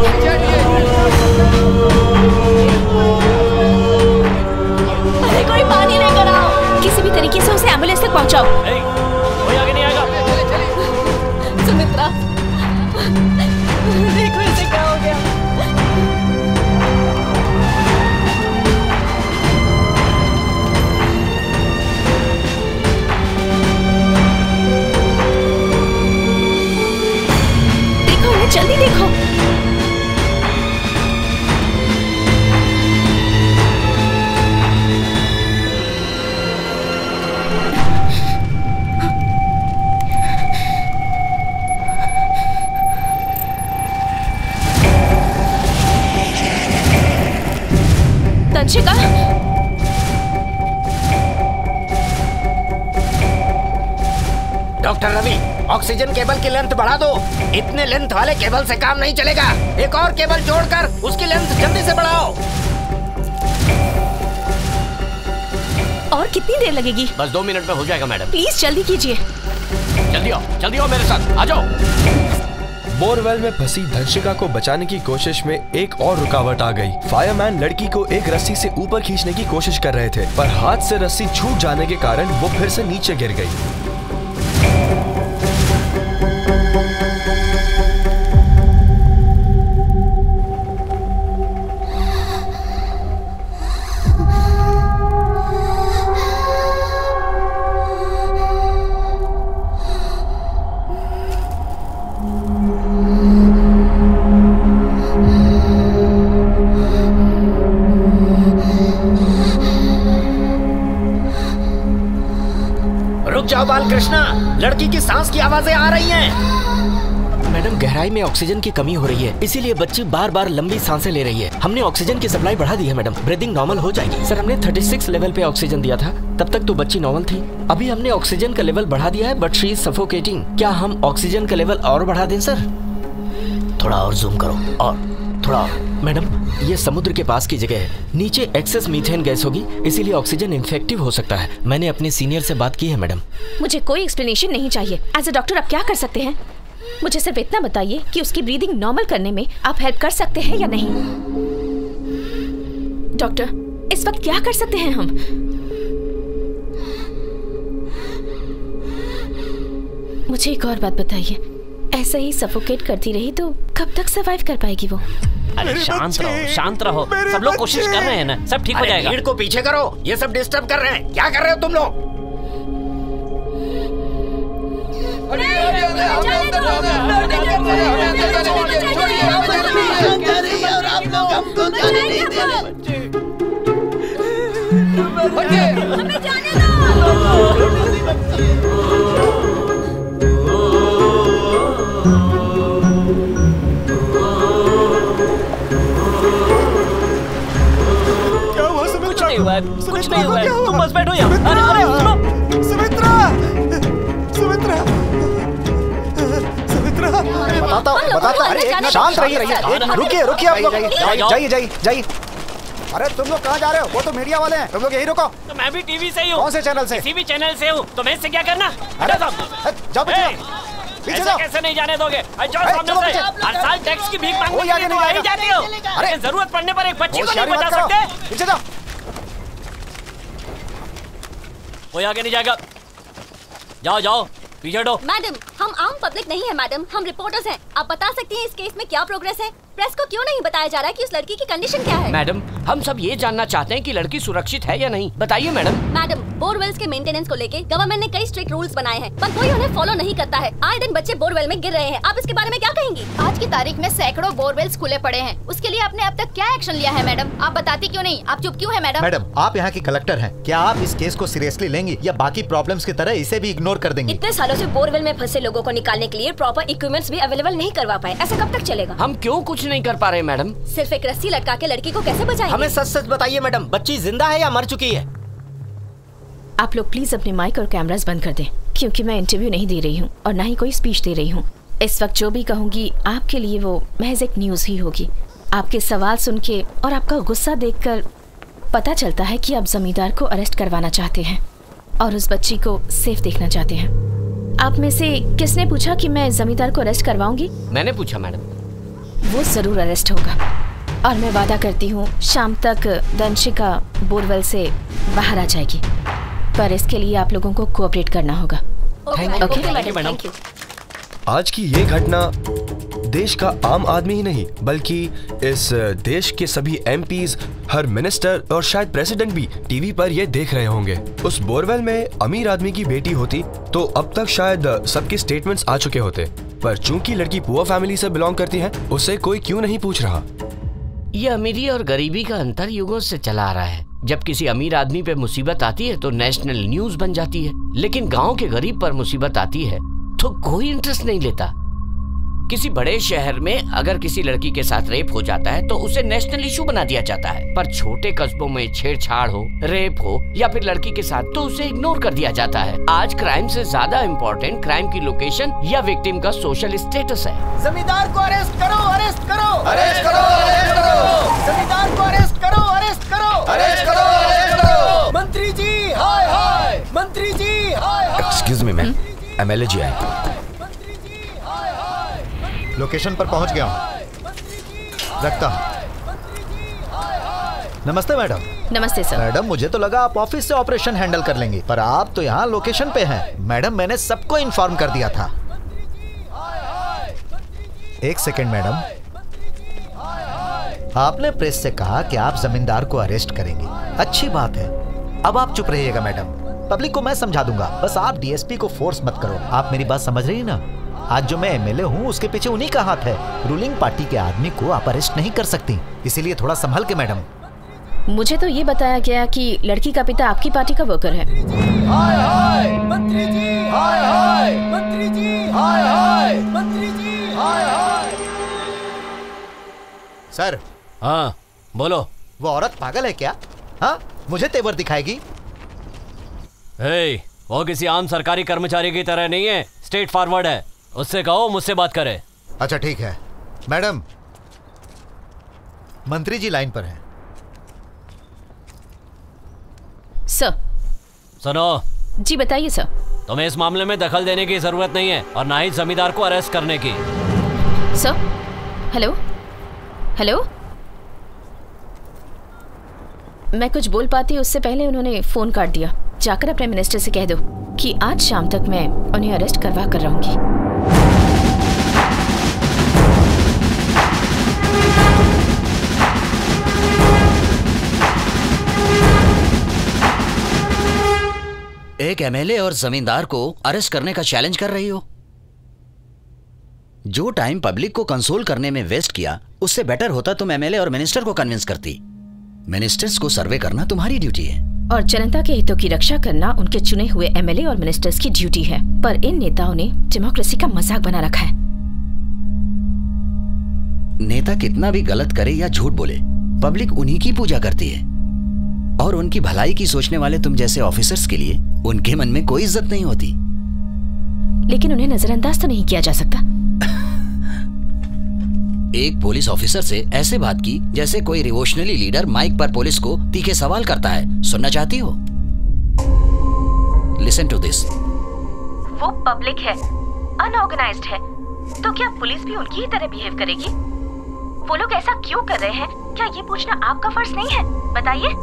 [SPEAKER 6] अरे कोई पानी लेकर आओ, किसी भी तरीके से उसे एम्बुलेंस तक पहुंचाओ।
[SPEAKER 1] कोई आगे नहीं आएगा।
[SPEAKER 9] सुमित्रा, देखो इसे क्या हो गया।
[SPEAKER 6] जल्दी देखो। तंशिका,
[SPEAKER 4] डॉक्टर रवि, ऑक्सीजन केबल की लेंथ बढ़ा दो। इतने लेंथ वाले केबल से काम नहीं चलेगा। एक और केबल जोड़कर उसकी लेंथ जल्दी से बढ़ाओ।
[SPEAKER 6] और कितनी देर लगेगी?
[SPEAKER 1] बस 2 मिनट में हो जाएगा मैडम।
[SPEAKER 6] प्लीज जल्दी कीजिए।
[SPEAKER 1] जल्दी आओ मेरे साथ, आ जाओ।
[SPEAKER 17] बोरवेल में फंसी धंशिका को बचाने की कोशिश में एक और रुकावट आ गई। फायरमैन लड़की को एक रस्सी से ऊपर खींचने की कोशिश कर रहे थे, पर हाथ से रस्सी छूट जाने के कारण वो फिर से नीचे गिर गई।
[SPEAKER 4] बालकृष्णा, लड़की की सांस की आवाजें आ रही हैं।
[SPEAKER 14] मैडम, गहराई में ऑक्सीजन की कमी हो रही है, इसीलिए बच्ची बार बार लंबी सांसें ले रही है। हमने ऑक्सीजन की सप्लाई बढ़ा दी है मैडम, ब्रीदिंग नॉर्मल हो जाएगी। सर, हमने 36 लेवल पे ऑक्सीजन दिया था, तब तक तो बच्ची नॉर्मल थी। अभी हमने ऑक्सीजन का लेवल बढ़ा दिया है, बट शी इज सफोकेटिंग। क्या हम ऑक्सीजन का लेवल और बढ़ा दें सर?
[SPEAKER 4] थोड़ा और जूम करो, और थोड़ा और।
[SPEAKER 14] मैडम, ये समुद्र के पास की जगह है, नीचे एक्सेस मीथेन गैस होगी, इसीलिए ऑक्सीजन इन्फेक्टिव हो सकता है। मैंने अपने सीनियर से बात की है मैडम।
[SPEAKER 6] मुझे कोई एक्सप्लेनेशन नहीं चाहिए। एज अ डॉक्टर आप क्या कर सकते हैं? मुझे सिर्फ इतना बताइए कि उसकी ब्रीदिंग नॉर्मल करने में आप हेल्प कर सकते हैं या नहीं। डॉक्टर, इस वक्त क्या कर सकते हैं हम? मुझे एक और बात बताइए, ऐसा ही सफोकेट करती रही तो कब तक सरवाइव कर पाएगी वो?
[SPEAKER 1] अरे शांत रहो, शांत रहो, सब लोग कोशिश कर रहे हैं ना, सब ठीक हो जाएगा।
[SPEAKER 4] भीड़ को पीछे करो, ये सब डिस्टर्ब कर रहे हैं। क्या कर रहे हो तुम लोग?
[SPEAKER 1] कुछ नहीं हुआ है, तुम बस बैठो यहाँ। अरे सुनो,
[SPEAKER 16] सुमित्रा, सुमित्रा, सुमित्रा,
[SPEAKER 5] बताता। अरे शांत रहिए, रुकिए आप लोग, जाइए। अरे तुम लोग कहाँ जा रहे हो? वो तो मीडिया वाले हैं, तुम लोग यही रुको।
[SPEAKER 1] तो मैं भी टीवी से ही हूँ।
[SPEAKER 5] कौन से चैनल से?
[SPEAKER 1] किसी भी चैनल से हूँ, तो मैं इससे क्या करना?
[SPEAKER 5] जाओ पीछे जाओ।
[SPEAKER 1] कैसे नहीं जाने दोगे? जाओ सामने से। हर साल टैक्स की भीख मांगने के लिए तो आ ही जाते हो। अरे जरूरत पड़ने पर एक बच्ची को नहीं बचा सकते?
[SPEAKER 5] पीछे जाओ।
[SPEAKER 1] कोई आगे नहीं जाएगा। जाओ पीछे हटो।
[SPEAKER 9] मैडम, हम आम पब्लिक नहीं है मैडम, हम रिपोर्टर्स हैं। आप बता सकती हैं इस केस में क्या प्रोग्रेस है? प्रेस को क्यों नहीं बताया जा रहा है कि उस लड़की की कंडीशन क्या है?
[SPEAKER 3] मैडम, हम सब ये जानना चाहते हैं कि लड़की सुरक्षित है या नहीं। बताइए मैडम।
[SPEAKER 9] मैडम, बोरवेल्स के मेंटेनेंस को लेके गवर्नमेंट ने कई स्ट्रिक्ट रूल्स बनाए हैं, पर कोई उन्हें फॉलो नहीं करता है। आए दिन बच्चे बोरवेल में गिर रहे हैं। आप इसके बारे में क्या कहेंगी?
[SPEAKER 8] आज की तारीख में सैकड़ों बोरवेल्स खुले पड़े हैं। उसके लिए आपने अब तक क्या एक्शन लिया है मैडम? आप बताती क्यों नहीं? आप चुप क्यों है मैडम?
[SPEAKER 12] मैडम, आप यहाँ की कलेक्टर हैं। क्या आप इस केस को सीरियसली लेंगी या बाकी प्रॉब्लम्स की तरह इसे भी इग्नोर कर देंगी?
[SPEAKER 6] इतने सालों से बोरवेल में फंसे लोगों को निकालने के लिए प्रॉपर इक्विपमेंट्स भी अवेलेबल नहीं करवा पाए। ऐसा कब तक चलेगा?
[SPEAKER 3] हम क्यों कुछ नहीं कर पा रहे मैडम?
[SPEAKER 9] सिर्फ एक रस्सी लटका के लड़की को कैसे बचाएंगे?
[SPEAKER 4] हमें सच सच बताइए मैडम, बच्ची जिंदा है या मर चुकी है?
[SPEAKER 6] आप लोग प्लीज अपने माइक और कैमरास बंद कर दें, क्योंकि मैं इंटरव्यू नहीं दे रही हूँ और ना ही कोई स्पीच दे रही हूँ। इस वक्त जो भी कहूँगी आपके लिए वो महज एक न्यूज़ ही होगी। आपके सवाल सुन के और आपका गुस्सा देखकर पता चलता है कि आप जमींदार को अरेस्ट करवाना चाहते हैं और उस बच्ची को सेफ देखना चाहते हैं। आप में से किसने पूछा कि मैं जमींदार को अरेस्ट करवाऊंगी?
[SPEAKER 3] मैंने पूछा मैडम।
[SPEAKER 6] वो जरूर अरेस्ट होगा और मैं वादा करती हूँ शाम तक दंशिका बोरवेल से बाहर आ जाएगी, पर इसके लिए आप लोगों को कोऑपरेट करना होगा।
[SPEAKER 3] Okay madam.
[SPEAKER 17] आज की ये घटना देश का आम आदमी ही नहीं बल्कि इस देश के सभी एमपीज, हर मिनिस्टर और शायद प्रेसिडेंट भी टीवी पर ये देख रहे होंगे। उस बोरवेल में अमीर आदमी की बेटी होती तो अब तक शायद सबके स्टेटमेंट्स आ चुके होते, पर चूंकि लड़की पुअर फैमिली से बिलोंग करती है, उससे कोई क्यों नहीं पूछ रहा।
[SPEAKER 3] ये अमीरी और गरीबी का अंतर युगों से चला आ रहा है। जब किसी अमीर आदमी पे मुसीबत आती है तो नेशनल न्यूज बन जाती है, लेकिन गांव के गरीब पर मुसीबत आती है तो कोई इंटरेस्ट नहीं लेता। किसी बड़े शहर में अगर किसी लड़की के साथ रेप हो जाता है तो उसे नेशनल इशू बना दिया जाता है, पर छोटे कस्बों में छेड़छाड़ हो, रेप हो या फिर लड़की के साथ तो उसे इग्नोर कर दिया जाता है। आज क्राइम से ज्यादा इम्पोर्टेंट क्राइम की लोकेशन या विक्टिम का सोशल स्टेटस है।
[SPEAKER 16] जमींदार को अरेस्ट करो, अरेस्ट करो, अरेस्ट करो, अरेस्ट करो। जमींदार को अरेस्ट करो, अरेस्ट करो, अरेस्ट करो, अरेस्ट करो। मंत्री जी हाय हाय, मंत्री जी हाय हाय।
[SPEAKER 7] एक्सक्यूज मी मैम, एमएलए जी आए।
[SPEAKER 12] लोकेशन पर पहुंच गया हूं, रखता हूं। नमस्ते मैडम।
[SPEAKER 6] नमस्ते सर।
[SPEAKER 12] मैडम, मुझे तो लगा आप ऑफिस से ऑपरेशन हैंडल कर लेंगे, पर आप तो यहाँ लोकेशन पे हैं। मैडम, मैंने सबको इन्फॉर्म कर दिया था। एक सेकेंड मैडम, आपने प्रेस से कहा कि आप जमींदार को अरेस्ट करेंगे, अच्छी बात है। अब आप चुप रहिएगा मैडम, पब्लिक को मैं समझा दूंगा। बस आप डीएसपी को फोर्स मत करो। आप मेरी बात समझ रही है ना? आज जो मैं एमएलए हूँ उसके पीछे उन्हीं का हाथ है। रूलिंग पार्टी के आदमी को आप अरेस्ट नहीं कर सकती, इसीलिए थोड़ा संभल के मैडम।
[SPEAKER 6] मुझे तो ये बताया गया कि लड़की का पिता आपकी पार्टी का वर्कर है।
[SPEAKER 16] हाय हाय मंत्री जी, हाय हाय मंत्री जी, हाय हाय मंत्री जी, हाय हाय।
[SPEAKER 12] सर।
[SPEAKER 1] हाँ बोलो।
[SPEAKER 12] वो औरत पागल है क्या? हाँ, मुझे तेवर दिखाएगी?
[SPEAKER 1] वो किसी आम सरकारी कर्मचारी की तरह नहीं है, स्ट्रेट फॉरवर्ड है। उससे कहो मुझसे बात करे।
[SPEAKER 12] अच्छा ठीक है। मैडम, मंत्री जी लाइन पर हैं।
[SPEAKER 6] सर।
[SPEAKER 1] सुनो।
[SPEAKER 6] जी बताइए सर।
[SPEAKER 1] तुम्हें इस मामले में दखल देने की जरूरत नहीं है और ना ही जमींदार को अरेस्ट करने की।
[SPEAKER 6] सर। Hello hello. मैं कुछ बोल पाती उससे पहले उन्होंने फोन काट दिया। जाकर अपने मिनिस्टर से कह दो कि आज शाम तक मैं उन्हें अरेस्ट करवा कर रहूंगी।
[SPEAKER 7] एक एमएलए और जमींदार को अरेस्ट करने का चैलेंज कर रही हो? जो टाइम पब्लिक को कंसोल करने में वेस्ट किया, उससे बेटर होता तुम एमएलए और मिनिस्टर को कन्विंस करती। मिनिस्टर्स को सर्वे करना तुम्हारी ड्यूटी है
[SPEAKER 6] और जनता के हितों की रक्षा करना उनके चुने हुए एमएलए और मिनिस्टर्स की ड्यूटी है। पर इन नेताओं ने डेमोक्रेसी का मजाक बना रखा है।
[SPEAKER 7] नेता कितना भी गलत करे या झूठ बोले, पब्लिक उन्हीं की पूजा करती है और उनकी भलाई की सोचने वाले तुम जैसे ऑफिसर्स के लिए उनके मन में कोई इज्जत नहीं होती।
[SPEAKER 6] लेकिन उन्हें नजरअंदाज तो नहीं किया जा सकता।
[SPEAKER 7] एक पुलिस ऑफिसर से ऐसे बात की जैसे कोई रिवोल्यूशनरी लीडर माइक पर पुलिस को तीखे सवाल करता है। सुनना चाहती हो? Listen to this.
[SPEAKER 6] वो पब्लिक है, अनऑर्गेनाइज्ड है, तो क्या पुलिस भी उनकी ही तरह बिहेव करेगी? वो लोग ऐसा क्यों कर रहे हैं? क्या ये पूछना आपका फर्ज नहीं है? बताइए।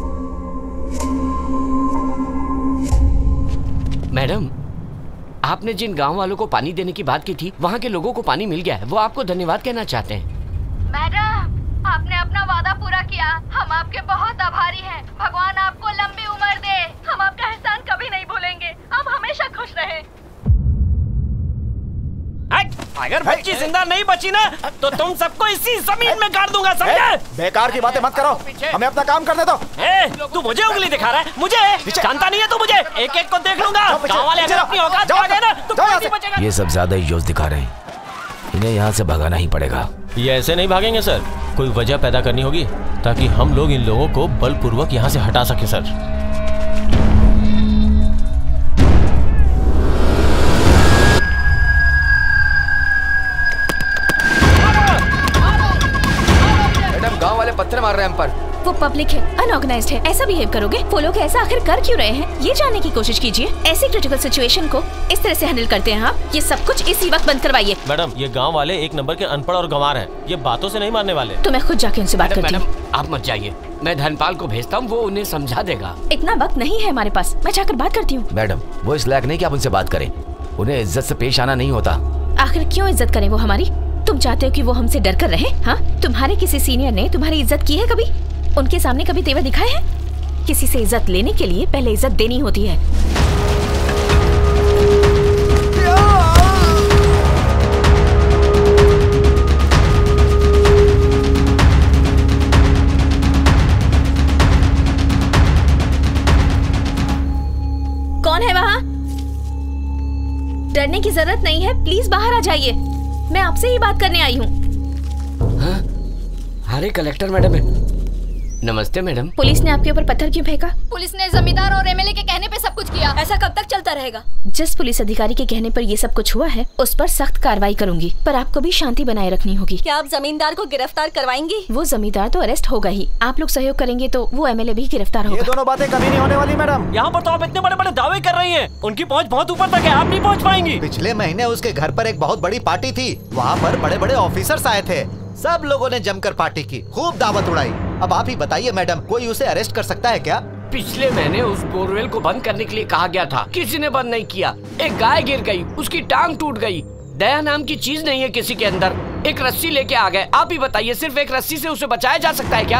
[SPEAKER 3] मैडम, आपने जिन गांव वालों को पानी देने की बात की थी, वहाँ के लोगों को पानी मिल गया है। वो आपको धन्यवाद कहना चाहते हैं।
[SPEAKER 8] मैडम, आपने अपना वादा पूरा किया। हम आपके बहुत आभारी हैं। भगवान आपको लंबी उम्र दे। हम आपका एहसान कभी नहीं भूलेंगे। आप हमेशा खुश रहें।
[SPEAKER 1] अगर बच्ची जिंदा नहीं बची ना तो तुम सबको इसी जमीन में गाड़ दूंगा, समझे?
[SPEAKER 5] बेकार की बातें मत करो, हमें अपना काम करने दो।
[SPEAKER 1] तू मुझे उंगली दिखा रहा है? मुझे जानता नहीं है तू मुझे? एक एक को देख लूंगा। गाँव वाले अगर अपनी औकात आ गए ना तो कोई नहीं बचेगा।
[SPEAKER 4] ये सब ज्यादा ही जोश दिखा रहे हैं, इन्हें यहाँ से भगाना ही पड़ेगा।
[SPEAKER 18] ये ऐसे नहीं भागेंगे सर, कोई वजह पैदा करनी होगी ताकि हम लोग इन लोगों को बलपूर्वक यहाँ से हटा सके सर।
[SPEAKER 15] मैडम, गांव वाले पत्थर मार रहे हैं हम पर।
[SPEAKER 6] वो पब्लिक है, अनऑर्गेनाइज्ड है। ऐसा बिहेव करोगे? वो लोग ऐसा आखिर कर क्यों रहे हैं, ये जानने की कोशिश कीजिए। ऐसी क्रिटिकल सिचुएशन को इस तरह से हैंडल करते हैं आप। ये सब कुछ इसी वक्त बंद करवाइए।
[SPEAKER 18] मैडम, ये गांव वाले एक नंबर के अनपढ़ और गंवार हैं। ये बातों से नहीं मारने वाले।
[SPEAKER 6] तो मैं खुद जाके उनसे बात करती हूँ।
[SPEAKER 3] मैडम, आप मत जाइए, मैं धनपाल को भेजता हूँ, वो उन्हें समझा देगा।
[SPEAKER 6] इतना वक्त नहीं है हमारे पास, मैं जाकर बात करती हूँ।
[SPEAKER 4] मैडम, वो इस लायक नहीं कि आप उनसे बात करें। उन्हें इज्जत से पेश आना नहीं होता।
[SPEAKER 6] आखिर क्यों इज्जत करें वो हमारी? तुम चाहते हो कि वो हमसे डर कर रहे? हाँ, तुम्हारे किसी सीनियर ने तुम्हारी इज्जत की है कभी? उनके सामने कभी तेवर दिखाए हैं? किसी से इज्जत लेने के लिए पहले इज्जत देनी होती है। कौन है वहाँ? डरने की जरूरत नहीं है, प्लीज बाहर आ जाइए। मैं आपसे ही बात करने आई हूँ।
[SPEAKER 3] हाँ? अरे कलेक्टर मैडम है। नमस्ते मैडम।
[SPEAKER 6] पुलिस ने आपके ऊपर पत्थर क्यों फेंका?
[SPEAKER 8] पुलिस ने जमींदार और एमएलए के कहने पे सब कुछ किया। ऐसा कब तक चलता रहेगा?
[SPEAKER 6] जिस पुलिस अधिकारी के कहने पर ये सब कुछ हुआ है उस पर सख्त कार्रवाई करूंगी, पर आपको भी शांति बनाए रखनी होगी।
[SPEAKER 9] क्या आप जमींदार को गिरफ्तार करवाएंगी?
[SPEAKER 6] वो जमींदार तो अरेस्ट होगा ही, आप लोग सहयोग करेंगे तो वो एमएलए भी गिरफ्तार होगा।
[SPEAKER 5] ये दोनों बातें कभी नहीं होने वाली मैडम।
[SPEAKER 1] यहाँ पर तो आप इतने बड़े बड़े दावे कर रही हैं, उनकी पहुँच बहुत ऊपर तक है, आप नहीं पहुँच पाएंगी।
[SPEAKER 12] पिछले महीने उसके घर पर एक बहुत बड़ी पार्टी थी, वहाँ पर बड़े बड़े ऑफिसर्स आए थे। सब लोगों ने जमकर पार्टी की, खूब दावत उड़ाई। अब आप ही बताइए मैडम, कोई उसे अरेस्ट कर सकता है क्या?
[SPEAKER 3] पिछले महीने उस बोरवेल को बंद करने के लिए कहा गया था, किसी ने बंद नहीं किया। एक गाय गिर गई, उसकी टांग टूट गई। दया नाम की चीज नहीं है किसी के अंदर। एक रस्सी लेके आ गए। आप ही बताइए, सिर्फ एक रस्सी से उसे बचाया जा सकता है क्या?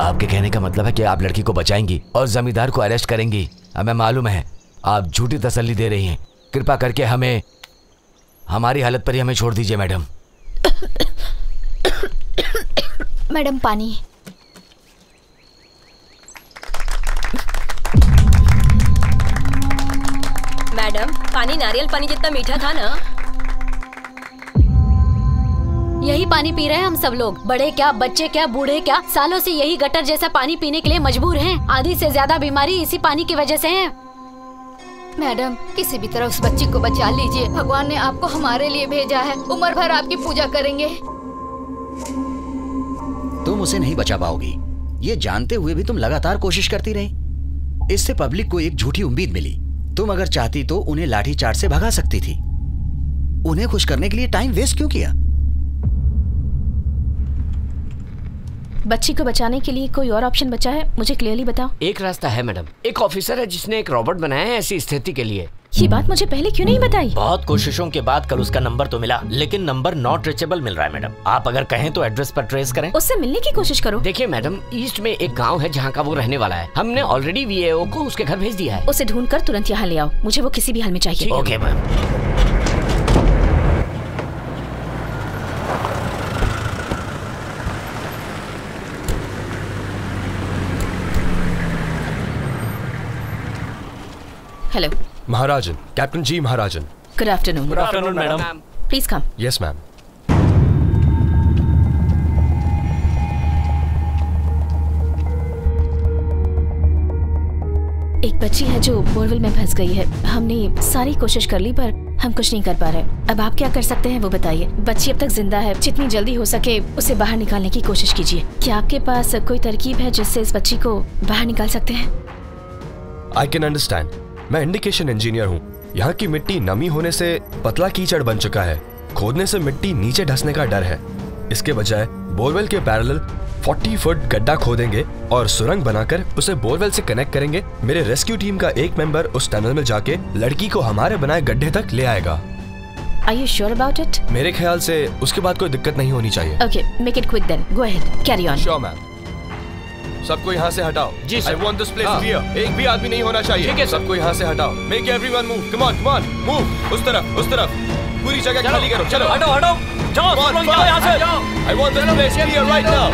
[SPEAKER 4] आपके कहने का मतलब है कि आप लड़की को बचाएंगी और जमींदार को अरेस्ट करेंगी। हमें मालूम है आप झूठी तसल्ली दे रही हैं। कृपा करके हमें हमारी हालत पर ही हमें छोड़ दीजिए मैडम।
[SPEAKER 2] मैडम, पानी।
[SPEAKER 9] मैडम, पानी नारियल पानी जितना मीठा था ना।
[SPEAKER 8] यही पानी पी रहे हैं हम सब लोग, बड़े क्या, बच्चे क्या, बूढ़े क्या, सालों से यही गटर जैसा पानी पीने के लिए मजबूर हैं। आधी से ज्यादा बीमारी इसी पानी की वजह से है। मैडम, किसी भी तरह उस बच्ची को बचा लीजिए। भगवान ने आपको हमारे लिए भेजा है, उम्र भर आपकी पूजा करेंगे।
[SPEAKER 7] तुम उसे नहीं बचा पाओगी, ये जानते हुए भी तुम लगातार कोशिश करती रही। इससे पब्लिक को एक झूठी उम्मीद मिली। तुम अगर चाहती तो उन्हें लाठीचार्ज से भगा सकती थी। उन्हें खुश करने के लिए टाइम वेस्ट क्यों किया?
[SPEAKER 6] बच्ची को बचाने के लिए कोई और ऑप्शन बचा है? मुझे क्लियरली बताओ।
[SPEAKER 3] एक रास्ता है मैडम। एक ऑफिसर है जिसने एक रोबोट बनाया है ऐसी स्थिति के लिए।
[SPEAKER 6] ये बात मुझे पहले क्यों नहीं बताई?
[SPEAKER 4] बहुत कोशिशों के बाद कल उसका नंबर तो मिला, लेकिन नंबर नॉट रीचेबल मिल रहा है मैडम। आप अगर कहें तो एड्रेस पर ट्रेस करें।
[SPEAKER 6] उससे मिलने की कोशिश करो।
[SPEAKER 3] देखिए मैडम, ईस्ट में एक गांव है जहां का वो रहने वाला है। हमने ऑलरेडी वीएओ को उसके घर भेज दिया है।
[SPEAKER 6] उसे ढूंढकर तुरंत यहाँ ले आओ, मुझे वो किसी भी हाल में चाहिए।
[SPEAKER 4] Okay ma'am.
[SPEAKER 6] Hello
[SPEAKER 17] Maharajan, captain ji Maharajan.
[SPEAKER 6] Good afternoon.
[SPEAKER 18] Good afternoon madam.
[SPEAKER 6] Please come.
[SPEAKER 17] Yes ma'am.
[SPEAKER 6] एक बच्ची है जो बोरवेल में फंस गई है। हमने सारी कोशिश कर ली पर हम कुछ नहीं कर पा रहे। अब आप क्या कर सकते हैं वो बताइए। बच्ची अब तक जिंदा है, जितनी जल्दी हो सके उसे बाहर निकालने की कोशिश कीजिए। क्या आपके पास कोई तरकीब है जिससे इस बच्ची को बाहर निकाल सकते हैं?
[SPEAKER 17] I can understand. मैं इंडिकेशन इंजीनियर हूँ। यहाँ की मिट्टी नमी होने से पतला कीचड़ बन चुका है। खोदने से मिट्टी नीचे धंसने का डर है। इसके बजाय बोरवेल के पैरेलल 40 फुट गड्ढा खोदेंगे और सुरंग बनाकर उसे बोरवेल से कनेक्ट करेंगे। मेरे रेस्क्यू टीम का एक मेंबर उस टनल में जाके लड़की को हमारे बनाए गड्ढे तक ले आएगा।
[SPEAKER 6] Are you sure about it?
[SPEAKER 17] मेरे ख्याल से उसके बाद कोई दिक्कत नहीं होनी चाहिए।
[SPEAKER 6] Okay, make it quick then. Go ahead. Carry on.
[SPEAKER 17] Sure, ma'am. सबको यहाँ से हटाओ।
[SPEAKER 18] जी sir.
[SPEAKER 17] I want this place clear. एक भी आदमी नहीं होना चाहिए।
[SPEAKER 18] ठीक है,
[SPEAKER 17] सबको यहाँ से हटाओ। Make everyone move. Come on, come on, move. उस तरफ, उस तरफ। पूरी जगह खाली करो। चलो,
[SPEAKER 18] हटो, हटो। जाओ, सब लोग जाओ यहाँ से।
[SPEAKER 17] I want this place clear right now.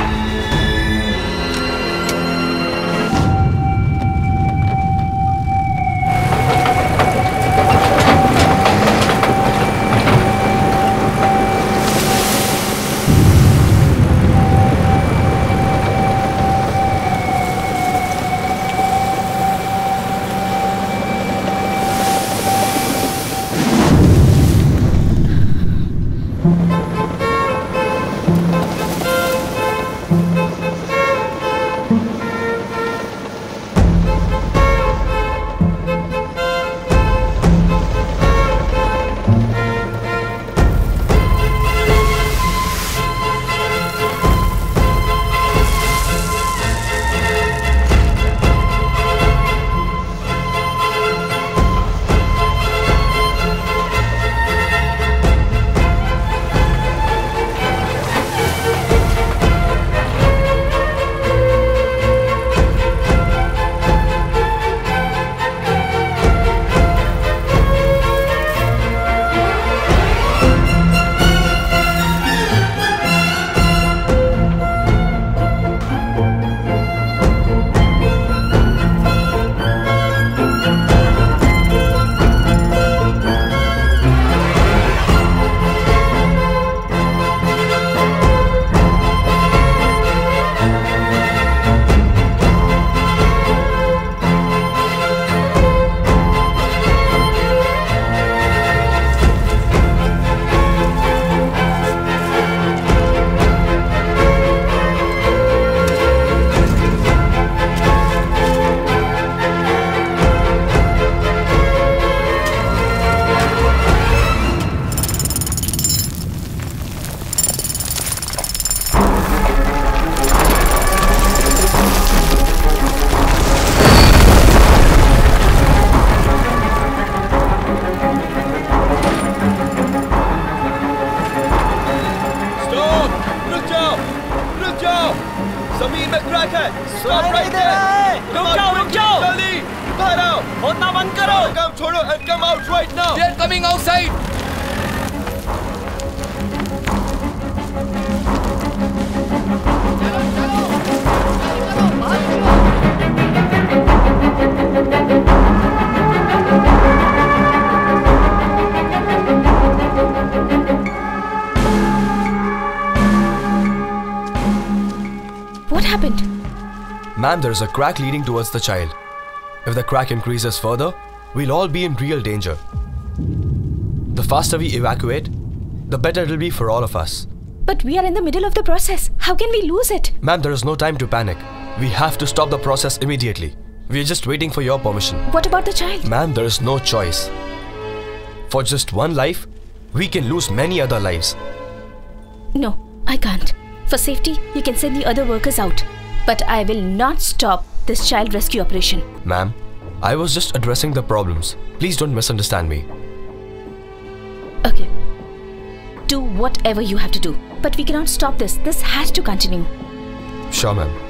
[SPEAKER 17] Ma'am, there is a crack leading towards the child. If the crack increases further, we'll all be in real danger. The faster we evacuate, the better it will be for all of us.
[SPEAKER 6] But we are in the middle of the process. How can we lose it?
[SPEAKER 17] Ma'am, there is no time to panic. We have to stop the process immediately. We are just waiting for your permission.
[SPEAKER 6] What about the child?
[SPEAKER 17] Ma'am, there is no choice. For just one life, we can lose many other lives.
[SPEAKER 6] No, I can't. For safety, you can send the other workers out. But I will not stop this child rescue operation.
[SPEAKER 17] Ma'am, I was just addressing the problems. Please don't misunderstand me.
[SPEAKER 6] Okay. Do whatever you have to do. But we cannot stop this. This has to continue.
[SPEAKER 17] Sure, ma'am.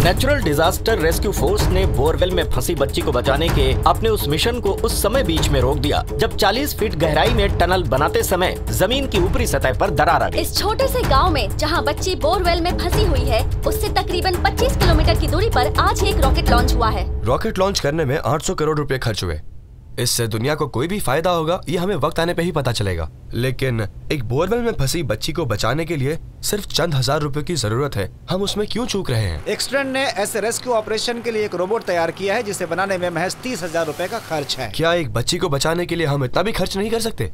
[SPEAKER 14] Natural disaster rescue force ने borewell में फंसी बच्ची को बचाने के अपने उस mission को उस समय बीच में रोक दिया जब 40 फीट गहराई में टनल बनाते समय जमीन की ऊपरी सतह पर दरार आ गई।
[SPEAKER 9] इस छोटे से गांव में जहां बच्ची बोरवेल में फंसी हुई है, उससे तकरीबन 25 किलोमीटर की दूरी पर आज ही एक रॉकेट लॉन्च हुआ है।
[SPEAKER 17] रॉकेट लॉन्च करने में 800 करोड़ रुपए खर्च हुए। इससे दुनिया को कोई भी फायदा होगा ये हमें वक्त आने पे ही पता चलेगा, लेकिन एक बोरवेल में फंसी बच्ची को बचाने के लिए सिर्फ चंद हजार रुपए की जरूरत है। हम उसमें क्यों चूक रहे हैं?
[SPEAKER 5] एक्सट्रेंड ने ऐसे रेस्क्यू ऑपरेशन के लिए एक रोबोट तैयार किया है जिसे बनाने में महज 30,000 रुपए का खर्च है।
[SPEAKER 17] क्या एक बच्ची को बचाने के लिए हम इतना भी खर्च नहीं कर सकते?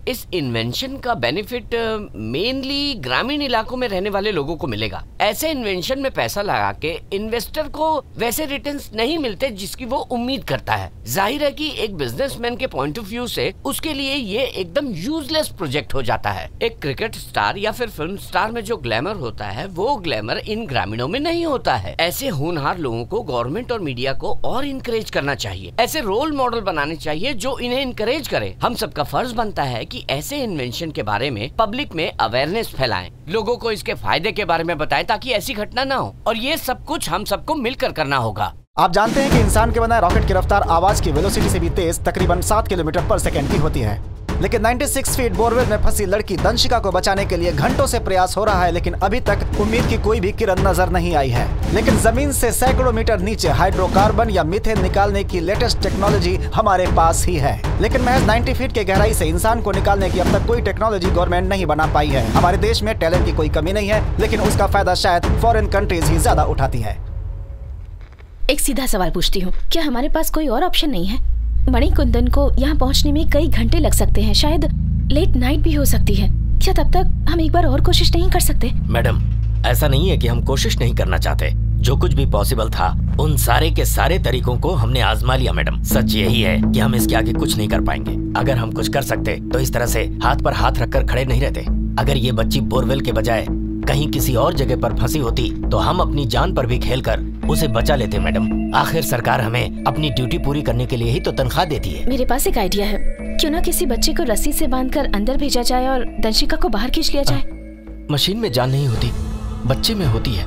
[SPEAKER 3] इस इन्वेंशन का बेनिफिट मेनली ग्रामीण इलाकों में रहने वाले लोगों को मिलेगा। ऐसे इन्वेंशन में पैसा लगा के इन्वेस्टर को वैसे रिटर्न्स नहीं मिलते जिसकी वो उम्मीद करता है। जाहिर है कि एक बिजनेसमैन के पॉइंट ऑफ व्यू से उसके लिए ये एकदम यूजलेस प्रोजेक्ट हो जाता है। एक क्रिकेट स्टार या फिर फिल्म स्टार में जो ग्लैमर होता है वो ग्लैमर इन ग्रामीणों में नहीं होता है। ऐसे होनहार लोगों को गवर्नमेंट और मीडिया को और इनकरेज करना चाहिए। ऐसे रोल मॉडल बनाने चाहिए जो इन्हें इनकरेज करे। हम सबका फर्ज बनता है कि ऐसे इन्वेंशन के बारे में पब्लिक में अवेयरनेस फैलाएं, लोगों को इसके फायदे के बारे में बताएं ताकि ऐसी घटना ना हो। और ये सब कुछ हम सबको मिलकर करना होगा।
[SPEAKER 5] आप जानते हैं कि इंसान के बनाए रॉकेट की रफ्तार आवाज की वेलोसिटी से भी तेज तकरीबन 7 किलोमीटर पर सेकंड की होती है। लेकिन 96 फीट बोरवेल में फंसी लड़की दंशिका को बचाने के लिए घंटों से प्रयास हो रहा है, लेकिन अभी तक उम्मीद की कोई भी किरण नजर नहीं आई है। लेकिन जमीन से सैकड़ों मीटर नीचे हाइड्रोकार्बन या मीथेन निकालने की लेटेस्ट टेक्नोलॉजी हमारे पास ही है। लेकिन महज 90 फीट के गहराई से इंसान को निकालने की अब तक कोई टेक्नोलॉजी गवर्नमेंट नहीं बना पाई है। हमारे देश में टैलेंट की कोई कमी नहीं है, लेकिन उसका फायदा शायद फॉरेन कंट्रीज ही ज्यादा उठाती है।
[SPEAKER 6] एक सीधा सवाल पूछती हूँ, क्या हमारे पास कोई और ऑप्शन नहीं है? मणिकुंदन को यहाँ पहुँचने में कई घंटे लग सकते हैं, शायद लेट नाइट भी हो सकती है। क्या तब तक हम एक बार और कोशिश नहीं कर सकते?
[SPEAKER 14] मैडम, ऐसा नहीं है कि हम कोशिश नहीं करना चाहते। जो कुछ भी पॉसिबल था उन सारे के सारे तरीकों को हमने आजमा लिया मैडम। सच यही है कि हम इसके आगे कुछ नहीं कर पाएंगे। अगर हम कुछ कर सकते तो इस तरह से हाथ पर हाथ रखकर खड़े नहीं रहते। अगर ये बच्ची बोरवेल के बजाय कहीं किसी और जगह पर फंसी होती तो हम अपनी जान पर भी खेलकर उसे बचा लेते मैडम। आखिर सरकार हमें अपनी ड्यूटी पूरी करने के लिए ही तो तनख्वाह देती है।
[SPEAKER 6] मेरे पास एक आइडिया है, क्यों ना किसी बच्चे को रस्सी से बांधकर अंदर भेजा जाए और दंशिका को बाहर खींच लिया जाए।
[SPEAKER 14] मशीन में जान नहीं होती, बच्चे में होती है।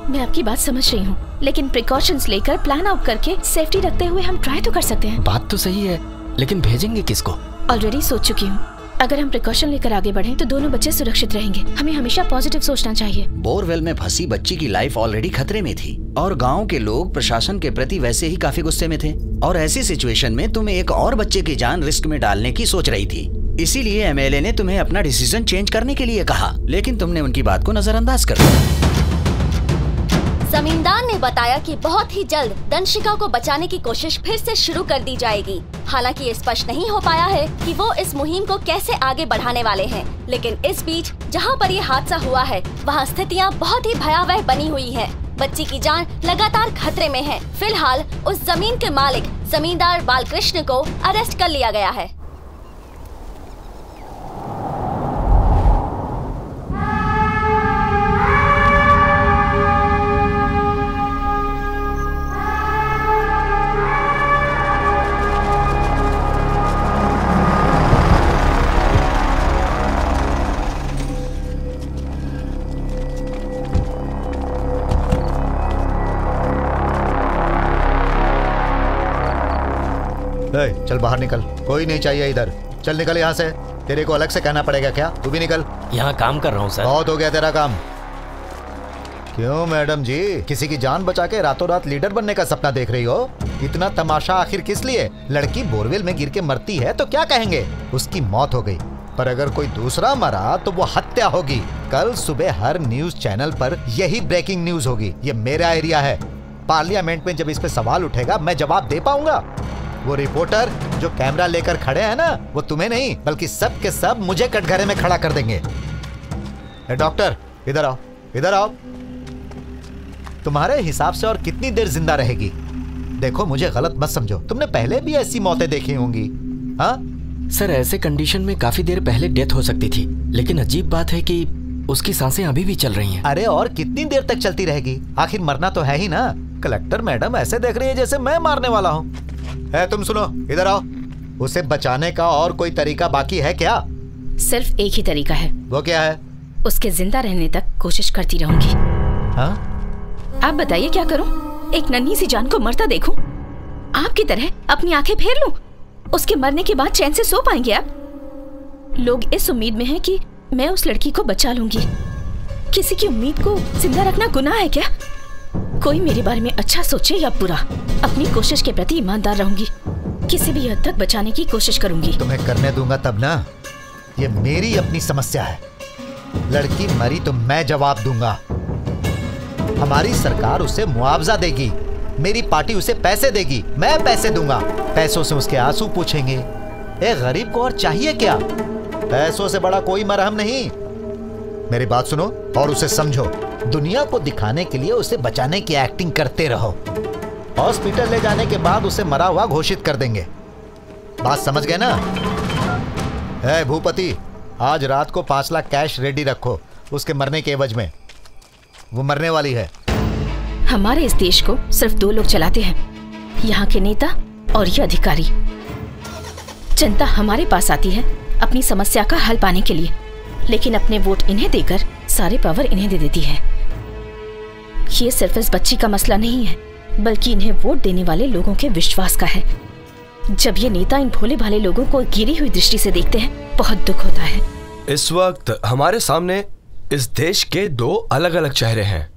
[SPEAKER 6] मैं आपकी बात समझ रही हूँ, लेकिन प्रिकॉशंस लेकर प्लान आउट करके सेफ्टी रखते हुए हम ट्राई तो कर सकते हैं।
[SPEAKER 14] बात तो सही है, लेकिन भेजेंगे किसको?
[SPEAKER 6] ऑलरेडी सोच चुकी हूँ। अगर हम प्रिकॉशन लेकर आगे बढ़ें तो दोनों बच्चे सुरक्षित रहेंगे। हमें हमेशा पॉजिटिव सोचना चाहिए।
[SPEAKER 7] बोरवेल में फंसी बच्ची की लाइफ ऑलरेडी खतरे में थी और गांव के लोग प्रशासन के प्रति वैसे ही काफी गुस्से में थे। और ऐसी सिचुएशन में तुम्हें एक और बच्चे की जान रिस्क में डालने की सोच रही थी। इसीलिए एमएलए ने तुम्हें अपना डिसीजन चेंज करने के लिए कहा, लेकिन तुमने उनकी बात को नजरअंदाज कर दिया।
[SPEAKER 9] जमींदार ने बताया कि बहुत ही जल्द दंशिका को बचाने की कोशिश फिर से शुरू कर दी जाएगी। हालांकि ये स्पष्ट नहीं हो पाया है कि वो इस मुहिम को कैसे आगे बढ़ाने वाले हैं। लेकिन इस बीच जहां पर ये हादसा हुआ है वहां स्थितियां बहुत ही भयावह बनी हुई हैं। बच्ची की जान लगातार खतरे में है। फिलहाल उस जमीन के मालिक जमींदार बालकृष्ण को अरेस्ट कर लिया गया है।
[SPEAKER 12] चल बाहर निकल, कोई नहीं चाहिए इधर। चल निकल यहाँ से। तेरे को अलग से कहना पड़ेगा क्या? तू भी निकल।
[SPEAKER 14] यहाँ काम कर रहा हूँ सर।
[SPEAKER 12] बहुत हो गया तेरा काम। क्यों मैडम जी, किसी की जान बचा के रातों रात लीडर बनने का सपना देख रही हो? इतना तमाशा आखिर किस लिए? लड़की बोरवेल में गिर के मरती है तो क्या कहेंगे? उसकी मौत हो गई। पर अगर कोई दूसरा मरा तो वो हत्या होगी। कल सुबह हर न्यूज चैनल पर यही ब्रेकिंग न्यूज होगी। ये मेरा एरिया है। पार्लियामेंट में जब इस पे सवाल उठेगा मैं जवाब दे पाऊंगा? वो रिपोर्टर जो कैमरा लेकर खड़े हैं ना, वो तुम्हें नहीं बल्कि सब के सब मुझे कटघरे में खड़ा कर देंगे। डॉक्टर इधर आओ, इधर आओ। तुम्हारे हिसाब से और कितनी देर जिंदा रहेगी? देखो मुझे गलत मत समझो, तुमने पहले भी ऐसी मौतें देखी होंगी। हाँ
[SPEAKER 14] सर, ऐसे कंडीशन में काफी देर पहले डेथ हो सकती थी, लेकिन अजीब बात है कि उसकी सांसें अभी भी चल रही हैं।
[SPEAKER 12] अरे और कितनी देर तक चलती रहेगी? आखिर मरना तो है ही ना। कलेक्टर मैडम ऐसे देख रही है जैसे मैं मारने वाला हूँ। तुम सुनो, इधर आओ। उसे बचाने का और कोई तरीका बाकी है क्या?
[SPEAKER 6] सिर्फ एक ही तरीका है।
[SPEAKER 12] वो क्या है?
[SPEAKER 6] उसके जिंदा रहने तक कोशिश करती रहूंगी।
[SPEAKER 12] हाँ?
[SPEAKER 6] आप बताइए क्या करूं? एक नन्ही सी जान को मरता देखूं? आपकी तरह अपनी आंखें फेर लूं? उसके मरने के बाद चैन से सो पाएंगे आप? लोग इस उम्मीद में हैं कि मैं उस लड़की को बचा लूंगी। किसी की उम्मीद को जिंदा रखना गुनाह है क्या? कोई मेरे बारे में अच्छा सोचे या बुरा, अपनी कोशिश के प्रति ईमानदार रहूंगी। किसी भी हद तक बचाने की कोशिश करूंगी।
[SPEAKER 12] तुम्हें करने दूंगा तब ना। ये मेरी अपनी समस्या है। लड़की मरी तो मैं जवाब दूंगा। हमारी सरकार उसे मुआवजा देगी, मेरी पार्टी उसे पैसे देगी, मैं पैसे दूंगा। पैसों से उसके आंसू पूछेंगे। ए गरीब को और चाहिए क्या? पैसों से बड़ा कोई मरहम नहीं। मेरी बात सुनो और उसे समझो। दुनिया को दिखाने के लिए उसे बचाने की एक्टिंग करते रहो। हॉस्पिटल ले जाने के बाद उसे मरा हुआ घोषित कर देंगे। बात समझ गए ना? ए भूपति, आज रात को 5 लाख कैश रेडी रखो उसके मरने के एवज में। वो मरने वाली है।
[SPEAKER 6] हमारे इस देश को सिर्फ 2 लोग चलाते हैं, यहाँ के नेता और ये अधिकारी। जनता हमारे पास आती है अपनी समस्या का हल पाने के लिए, लेकिन अपने वोट इन्हें देकर सारे पावर इन्हें दे देती है। ये सिर्फ इस बच्ची का मसला नहीं है, बल्कि इन्हें वोट देने वाले लोगों के विश्वास का है। जब ये नेता इन भोले भाले लोगों को गिरी हुई दृष्टि से देखते हैं, बहुत दुख होता है।
[SPEAKER 17] इस वक्त हमारे सामने इस देश के 2 अलग अलग चेहरे हैं।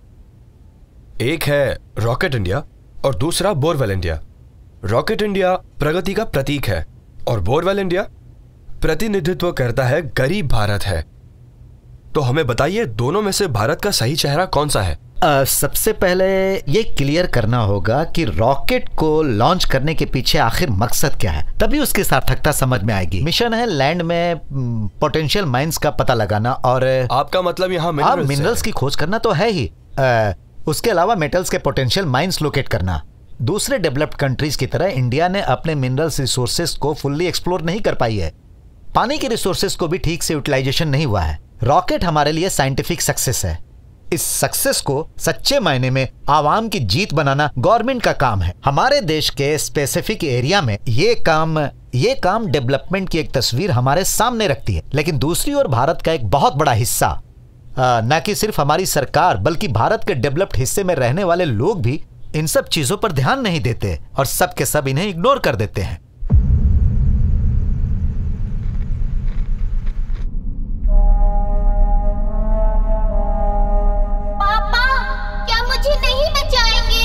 [SPEAKER 17] एक है रॉकेट इंडिया और दूसरा बोरवेल इंडिया। रॉकेट इंडिया प्रगति का प्रतीक है और बोरवेल इंडिया प्रतिनिधित्व करता है गरीब भारत है। तो हमें बताइए, दोनों में से भारत का सही चेहरा कौन सा है?
[SPEAKER 12] सबसे पहले ये क्लियर करना होगा कि रॉकेट को लॉन्च करने के पीछे आखिर मकसद क्या है, तभी उसकी सार्थकता समझ में आएगी। मिशन है लैंड में पोटेंशियल माइंस का पता लगाना और
[SPEAKER 17] आपका मतलब यहाँ
[SPEAKER 12] मिनरल्स की खोज करना तो है ही। उसके अलावा मेटल्स के पोटेंशियल माइंस लोकेट करना। दूसरे डेवलप्ड कंट्रीज की तरह इंडिया ने अपने मिनरल्स रिसोर्सेज को फुल्ली एक्सप्लोर नहीं कर पाई है। पानी के रिसोर्सेज को भी ठीक से यूटिलाइजेशन नहीं हुआ है। रॉकेट हमारे लिए साइंटिफिक सक्सेस है। इस सक्सेस को सच्चे मायने में आवाम की जीत बनाना गवर्नमेंट का काम है। हमारे देश के स्पेसिफिक एरिया में ये काम डेवलपमेंट की एक तस्वीर हमारे सामने रखती है। लेकिन दूसरी ओर भारत का एक बहुत बड़ा हिस्सा, न कि सिर्फ हमारी सरकार बल्कि भारत के डेवलप्ड हिस्से में रहने वाले लोग भी इन सब चीजों पर ध्यान नहीं देते और सब के सब इन्हें इग्नोर कर देते हैं।
[SPEAKER 2] मुझे नहीं बचाएंगे?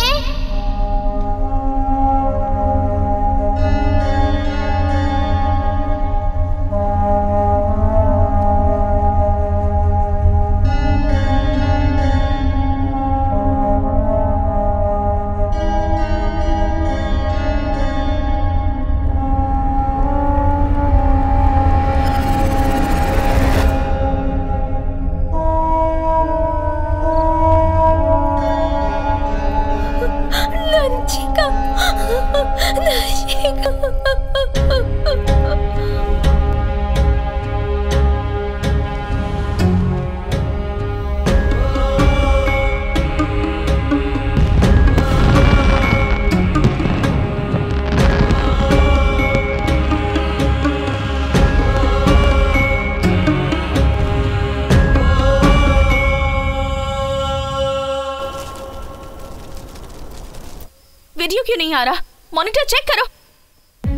[SPEAKER 6] वीडियो क्यों नहीं आ रहा? मॉनिटर चेक करो।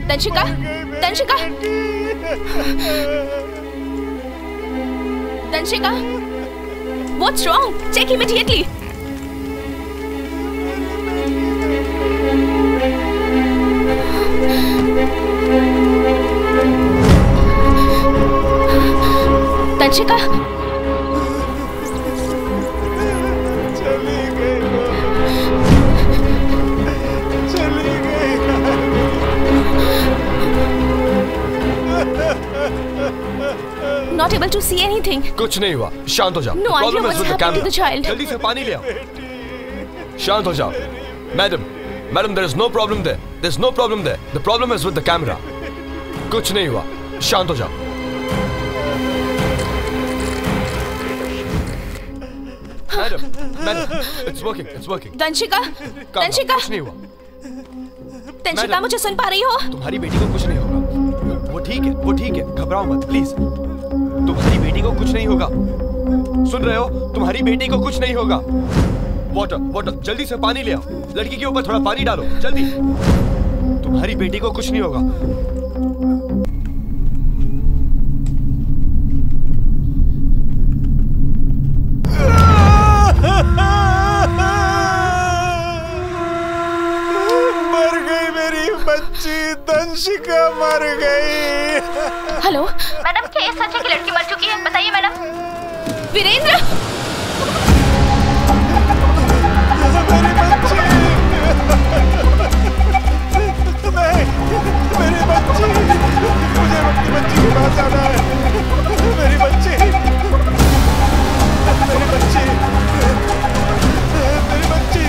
[SPEAKER 6] Tanshika, Tanshika, Tanshika, what's wrong? Check immediately. Tanshika, Not able to see anything.
[SPEAKER 17] कुछ नहीं हुआ, शांत हो जाओ।
[SPEAKER 6] No idea what's happening to the child.
[SPEAKER 17] जल्दी से पानी ले आओ। शांत हो जाओ। Madam, there is no problem there. There's no problem there. The problem is with the camera. कुछ नहीं हुआ, शांत हो जाओ। Madam, it's working.
[SPEAKER 6] तंशिका, तंशिका,
[SPEAKER 17] कुछ नहीं हुआ।
[SPEAKER 6] तंशिका, मुझे सुन पा रही हो?
[SPEAKER 17] तुम्हारी बेटी को कुछ नहीं होगा। वो ठीक है, घबराओ मत प्लीज। तुम्हारी बेटी को कुछ नहीं होगा। सुन रहे हो? तुम्हारी बेटी को कुछ नहीं होगा। वाटर वाटर, जल्दी से पानी ले आओ। लड़की के ऊपर थोड़ा पानी डालो, जल्दी। तुम्हारी बेटी को कुछ नहीं होगा।
[SPEAKER 5] मर गई मेरी बच्ची, दंशिका मर गई।
[SPEAKER 6] हेलो
[SPEAKER 8] मैडम, क्या ये सच है कि लड़की मर चुकी है? बताइए मैडम।
[SPEAKER 6] वीरेंद्र,
[SPEAKER 5] मेरी बच्ची, नहीं, मेरी बच्ची, मुझे अपनी बच्ची के पास जाना है। मेरी बच्ची, मेरी बच्ची, मेरी बच्ची।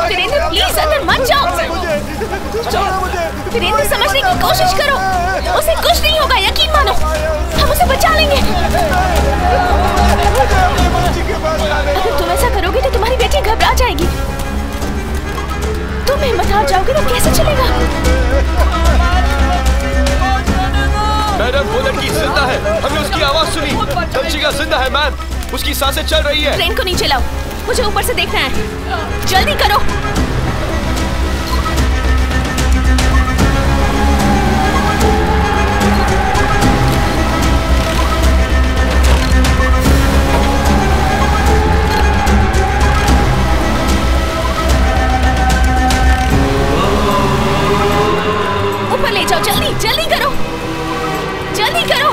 [SPEAKER 6] वीरेंद्र प्लीज अंदर मत जाओ। वीरेंद्र समझने की कोशिश करो, उसे कुछ नहीं होगा, यकीन मानो, हम उसे बचा लेंगे। अगर तुम ऐसा करोगे तो तुम्हारी बेटी घबरा जाएगी। तुम हिम्मत हार जाओगे तो कैसे चलेगा?
[SPEAKER 17] मैडम, वो लड़की जिंदा है, हमने उसकी आवाज सुनी। दंशिका जिंदा है मैम, उसकी सांसें चल रही है।
[SPEAKER 6] ट्रेन को नीचे लाओ, मुझे ऊपर से देखना है, जल्दी करो। ऊपर ले जाओ, जल्दी जल्दी करो, जल्दी करो।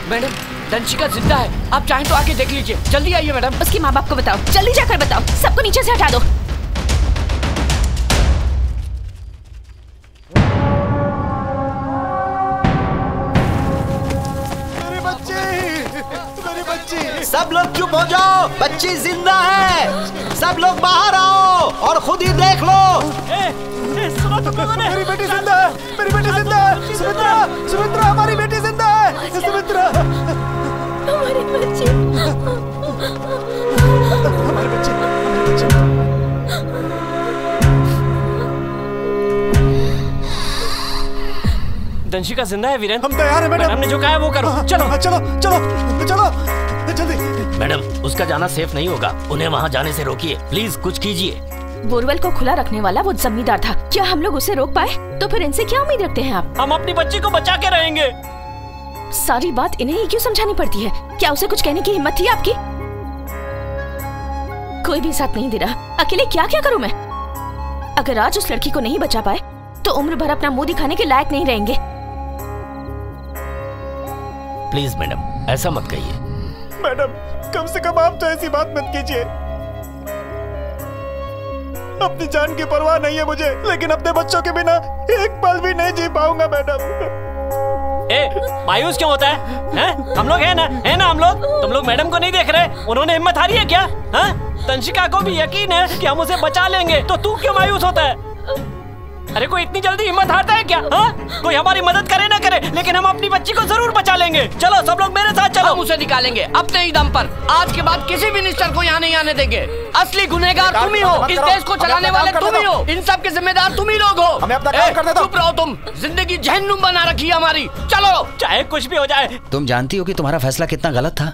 [SPEAKER 3] मैडम, दंशिका जिंदा है, आप चाहें तो आके देख लीजिए। जल्दी आइए मैडम।
[SPEAKER 6] उसके माँ बाप को बताओ, जल्दी जाकर बताओ, सबको नीचे से हटा दो।
[SPEAKER 12] सब लोग चुप हो जाओ, बच्ची जिंदा है। सब लोग बाहर आओ और खुद ही देख लो।
[SPEAKER 5] सुनो तुम लोगों ने, मेरी बेटी जिंदा है, मेरी बेटी जिंदा है। सुमित्रा, सुमित्रा, हमारी बेटी जिंदा है। सुमित्रा,
[SPEAKER 8] हमारी बच्ची,
[SPEAKER 5] हमारी बच्ची।
[SPEAKER 1] दंशिका जिंदा है वीरेंद्र।
[SPEAKER 5] हम तैयार हैं मैडम।
[SPEAKER 1] हमने जो कहा है वो करो। चलो
[SPEAKER 5] चलो चलो चलो जल्दी।
[SPEAKER 18] मैडम, उसका जाना सेफ नहीं होगा, उन्हें वहाँ जाने से रोकिए प्लीज, कुछ कीजिए।
[SPEAKER 6] बोरवेल को खुला रखने वाला वो जमींदार था, क्या हम लोग उसे रोक पाए? तो फिर इनसे क्या उम्मीद रखते हैं आप?
[SPEAKER 1] हम अपनी बच्ची को बचा के रहेंगे।
[SPEAKER 6] सारी बात इन्हें ही क्यों समझानी पड़ती है? क्या उसे कुछ कहने की हिम्मत थी आपकी? कोई भी साथ नहीं दे रहा, अकेले क्या क्या करूं मैं? अगर आज उस लड़की को नहीं बचा पाए तो उम्र भर अपना मुंह दिखाने के लायक नहीं रहेंगे।
[SPEAKER 18] प्लीज मैडम, ऐसा मत कहिए।
[SPEAKER 5] मैडम, कम से कम आप तो ऐसी बात मत कीजिए। अपनी जान की परवाह नहीं है मुझे, लेकिन अपने बच्चों के बिना एक पल भी नहीं जी पाऊंगा मैडम।
[SPEAKER 1] मायूस क्यों होता है? हम लोग है ना हम लोग। तुम लोग मैडम को नहीं देख रहे? उन्होंने हिम्मत हारी है क्या? तंशिका को भी यकीन है कि हम उसे बचा लेंगे, तो तू क्यों मायूस होता है? अरे कोई इतनी जल्दी हिम्मत हारता है क्या? कोई हमारी मदद करे ना करे, लेकिन हम अपनी बच्ची को जरूर बचा लेंगे। चलो सब लोग मेरे साथ चलो।
[SPEAKER 3] हम उसे निकालेंगे अपने ही दम पर। आज के बाद किसी मिनिस्टर को यहाँ नहीं आने देंगे। असली गुनहगार तुम ही हो, इस देश को चलाने वाले तुम ही हो, इन सब के जिम्मेदार तुम ही लोग हो।
[SPEAKER 5] हमें अपना काम करने दो।
[SPEAKER 3] चुप रहो तुम, जिंदगी जहन्नुम बना रखी है हमारी। चलो,
[SPEAKER 1] चाहे कुछ भी हो जाए।
[SPEAKER 7] तुम जानती हो कि तुम्हारा फैसला कितना गलत था?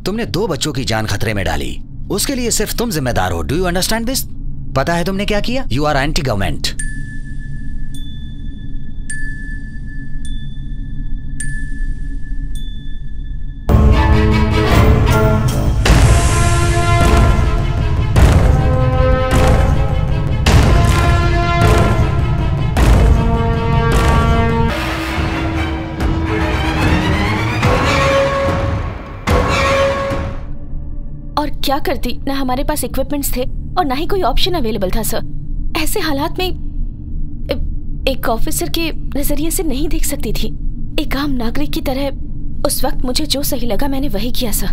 [SPEAKER 7] तुमने 2 बच्चों की जान खतरे में डाली, उसके लिए सिर्फ तुम जिम्मेदार हो। Do you understand this? पता है तुमने क्या किया? You are anti government.
[SPEAKER 6] और क्या करती, ना हमारे पास इक्विपमेंट्स थे और ना ही कोई ऑप्शन अवेलेबल था सर। ऐसे हालात में एक ऑफिसर के नजरिए से नहीं देख सकती थी। एक आम नागरिक की तरह उस वक्त मुझे जो सही लगा मैंने वही किया सर।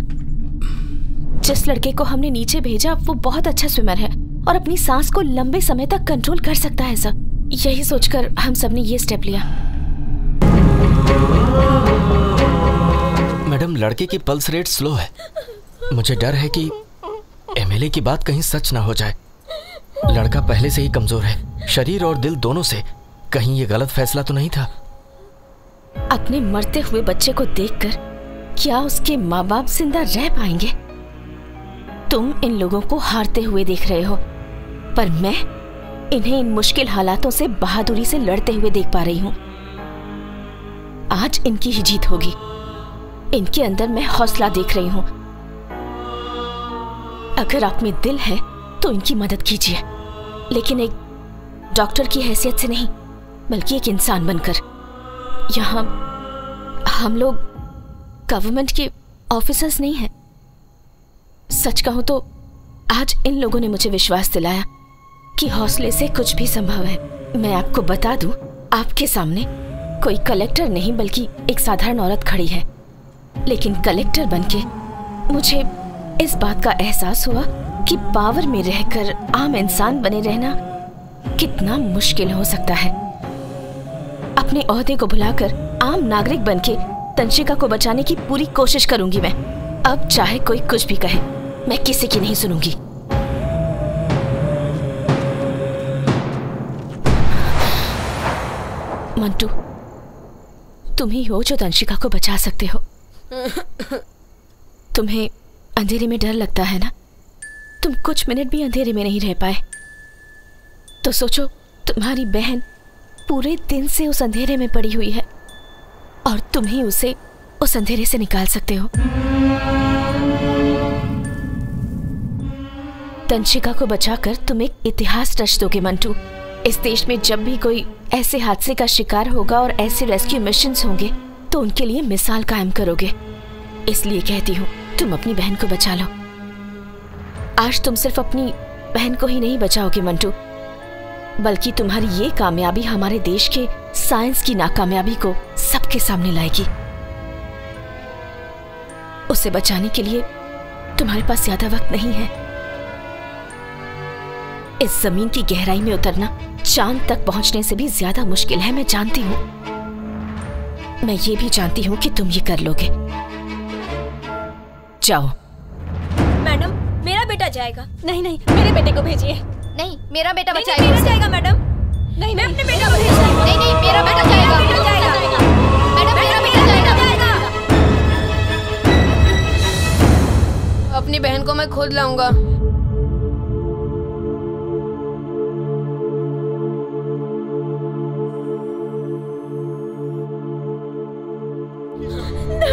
[SPEAKER 6] जिस लड़के को हमने नीचे भेजा वो बहुत अच्छा स्विमर है और अपनी सांस को लंबे समय तक कंट्रोल कर सकता है सर। यही सोचकर हम सबने ये स्टेप लिया।
[SPEAKER 14] मैडम, लड़के की पल्स रेट स्लो है। मुझे डर है कि एमएलए की बात कहीं सच ना हो जाए। लड़का पहले से ही कमजोर है, शरीर और दिल दोनों से। कहीं ये गलत फैसला तो नहीं था?
[SPEAKER 6] अपने मरते हुए बच्चे को देखकर क्या उसके माँ बाप जिंदा रह पाएंगे? तुम इन लोगों को हारते हुए देख रहे हो, पर मैं इन्हें इन मुश्किल हालातों से बहादुरी से लड़ते हुए देख पा रही हूँ। आज इनकी ही जीत होगी। इनके अंदर मैं हौसला देख रही हूँ। अगर आप में दिल है तो इनकी मदद कीजिए, लेकिन एक डॉक्टर की हैसियत से नहीं, बल्कि एक इंसान बनकर। यहाँ हम लोग गवर्नमेंट के ऑफिसर्स नहीं हैं। सच कहूं तो आज इन लोगों ने मुझे विश्वास दिलाया कि हौसले से कुछ भी संभव है। मैं आपको बता दूं, आपके सामने कोई कलेक्टर नहीं बल्कि एक साधारण औरत खड़ी है, लेकिन कलेक्टर बनके मुझे इस बात का एहसास हुआ कि पावर में रहकर आम इंसान बने रहना कितना मुश्किल हो सकता है। अपने ओहदे को भुलाकर आम नागरिक बनके तंशिका को बचाने की पूरी कोशिश करूंगी मैं। अब चाहे कोई कुछ भी कहे, मैं किसी की नहीं सुनूंगी। मंटू, तुम ही हो जो तंशिका को बचा सकते हो। तुम्हें अंधेरे में डर लगता है ना? तुम कुछ मिनट भी अंधेरे में नहीं रह पाए, तो सोचो तुम्हारी बहन पूरे दिन से उस अंधेरे में पड़ी हुई है और तुम ही उसे उस अंधेरे से निकाल सकते हो। तंशिका को बचाकर तुम एक इतिहास रच दोगे मंटू। इस देश में जब भी कोई ऐसे हादसे का शिकार होगा और ऐसे रेस्क्यू मिशंस होंगे तो उनके लिए मिसाल कायम करोगे। इसलिए कहती हूँ, तुम अपनी बहन को बचा लो। आज तुम सिर्फ अपनी बहन को ही नहीं बचाओगे मंटू, बल्कि तुम्हारी ये कामयाबी हमारे देश के साइंस की नाकामयाबी को सबके सामने लाएगी। उसे बचाने के लिए तुम्हारे पास ज्यादा वक्त नहीं है। इस जमीन की गहराई में उतरना चांद तक पहुंचने से भी ज्यादा मुश्किल है, मैं जानती हूं। मैं ये भी जानती हूं कि तुम ये कर लोगे। जाओ।
[SPEAKER 8] मैडम, मेरा बेटा जाएगा। नहीं नहीं, मेरे बेटे को भेजिए।
[SPEAKER 11] नहीं, मेरा बेटा
[SPEAKER 8] बचाएगा। मेरा जाएगा मैडम। नहीं, मैं अपने बेटा को भेजूंगी।
[SPEAKER 11] नहीं नहीं, मेरा बेटा जाएगा। मैडम, मेरा बेटा जाएगा।
[SPEAKER 8] अपनी बहन को मैं खुद लाऊंगा।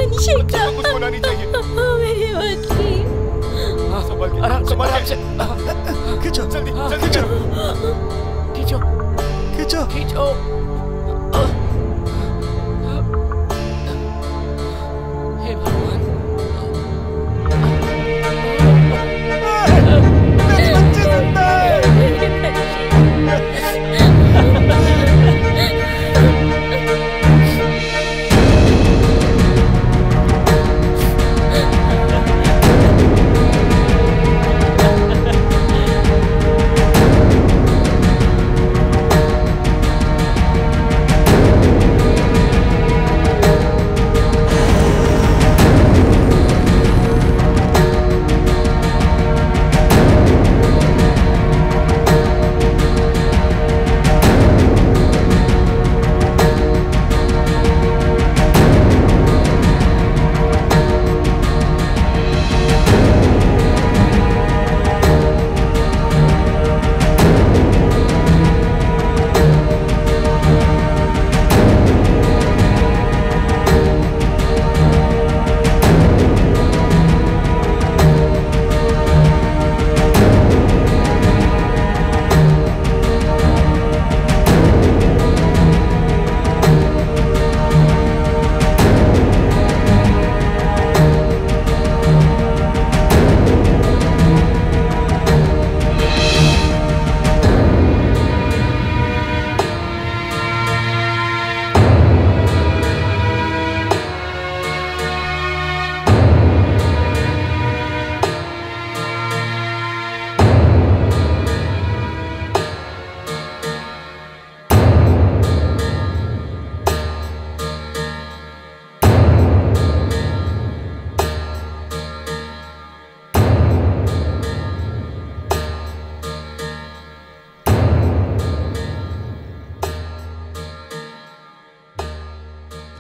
[SPEAKER 13] कुछ होना नहीं चाहिए।
[SPEAKER 8] मेरी बच्ची।
[SPEAKER 13] संभाल से। खींचो जल्दी जल्दी खींचो खींचो खींचो खींचो। हे भगवान, मेरी बच्ची जिंदा है।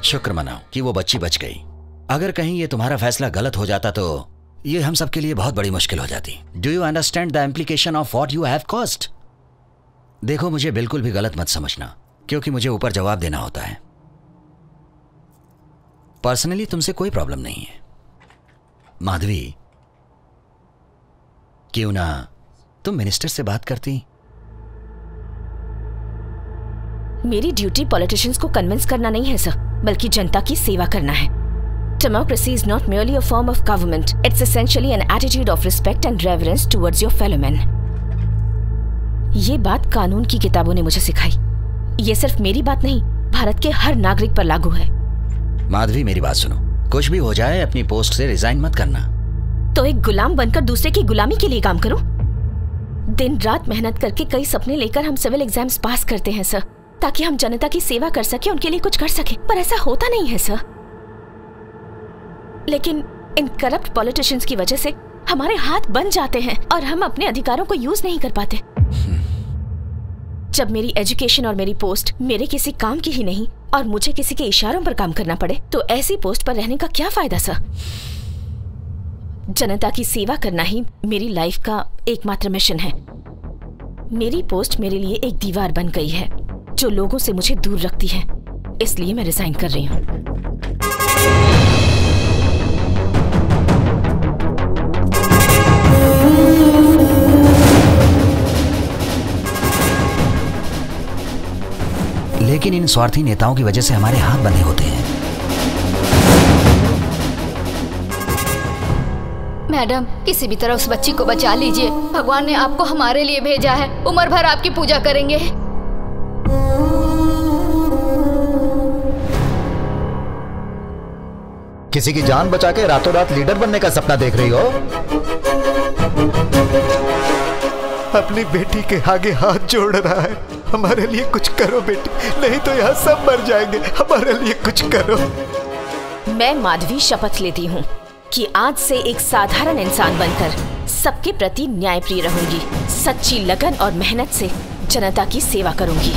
[SPEAKER 7] शुक्र मनाओ कि वो बच्ची बच गई। अगर कहीं ये तुम्हारा फैसला गलत हो जाता तो ये हम सबके लिए बहुत बड़ी मुश्किल हो जाती। Do you understand the implication of what you have cost? देखो, मुझे बिल्कुल भी गलत मत समझना, क्योंकि मुझे ऊपर जवाब देना होता है। पर्सनली तुमसे कोई प्रॉब्लम नहीं है। माधवी, क्यों ना तुम मिनिस्टर से बात करती?
[SPEAKER 6] मेरी ड्यूटी पॉलिटिशियंस को कन्विंस करना नहीं है सर, बल्कि जनता की सेवा करना है। Democracy is not merely a form of government. It's essentially an attitude of respect and reverence towards your fellow men. ये बात कानून की किताबों ने मुझे सिखाई। ये सिर्फ मेरी बात नहीं, भारत के हर नागरिक पर लागू है।
[SPEAKER 7] माधवी, मेरी बात सुनो। कुछ भी हो जाए, अपनी पोस्ट से रिजाइन मत करना।
[SPEAKER 6] तो एक गुलाम बनकर दूसरे की गुलामी के लिए काम करो? दिन रात मेहनत करके कई सपने लेकर हम सिविल एग्जाम्स पास करते हैं सर, ताकि हम जनता की सेवा कर सके, उनके लिए कुछ कर सके, पर ऐसा होता नहीं है सर। लेकिन इन करप्ट पॉलिटिशियंस की वजह से हमारे हाथ बंद जाते हैं और हम अपने अधिकारों को यूज नहीं कर पाते। जब मेरी एजुकेशन और मेरी पोस्ट मेरे किसी काम की ही नहीं और मुझे किसी के इशारों पर काम करना पड़े, तो ऐसी पोस्ट पर रहने का क्या फायदा सर? जनता की सेवा करना ही मेरी लाइफ का एकमात्र मिशन है। मेरी पोस्ट मेरे लिए एक दीवार बन गई है जो लोगों से मुझे दूर रखती है, इसलिए मैं रिजाइन कर रही हूँ।
[SPEAKER 7] लेकिन इन स्वार्थी नेताओं की वजह से हमारे हाथ बंधे होते हैं।
[SPEAKER 8] मैडम, किसी भी तरह उस बच्ची को बचा लीजिए। भगवान ने आपको हमारे लिए भेजा है, उम्र भर आपकी पूजा करेंगे।
[SPEAKER 12] किसी की जान बचा के रातों रात लीडर बनने का सपना देख रही हो? अपनी बेटी के आगे हाथ जोड़ रहा है। हमारे लिए कुछ करो बेटी, नहीं तो यहाँ सब मर जाएंगे। हमारे लिए कुछ करो।
[SPEAKER 6] मैं माधवी शपथ लेती हूँ कि आज से एक साधारण इंसान बनकर सबके प्रति न्यायप्रिय रहूंगी, सच्ची लगन और मेहनत से जनता की सेवा करूंगी।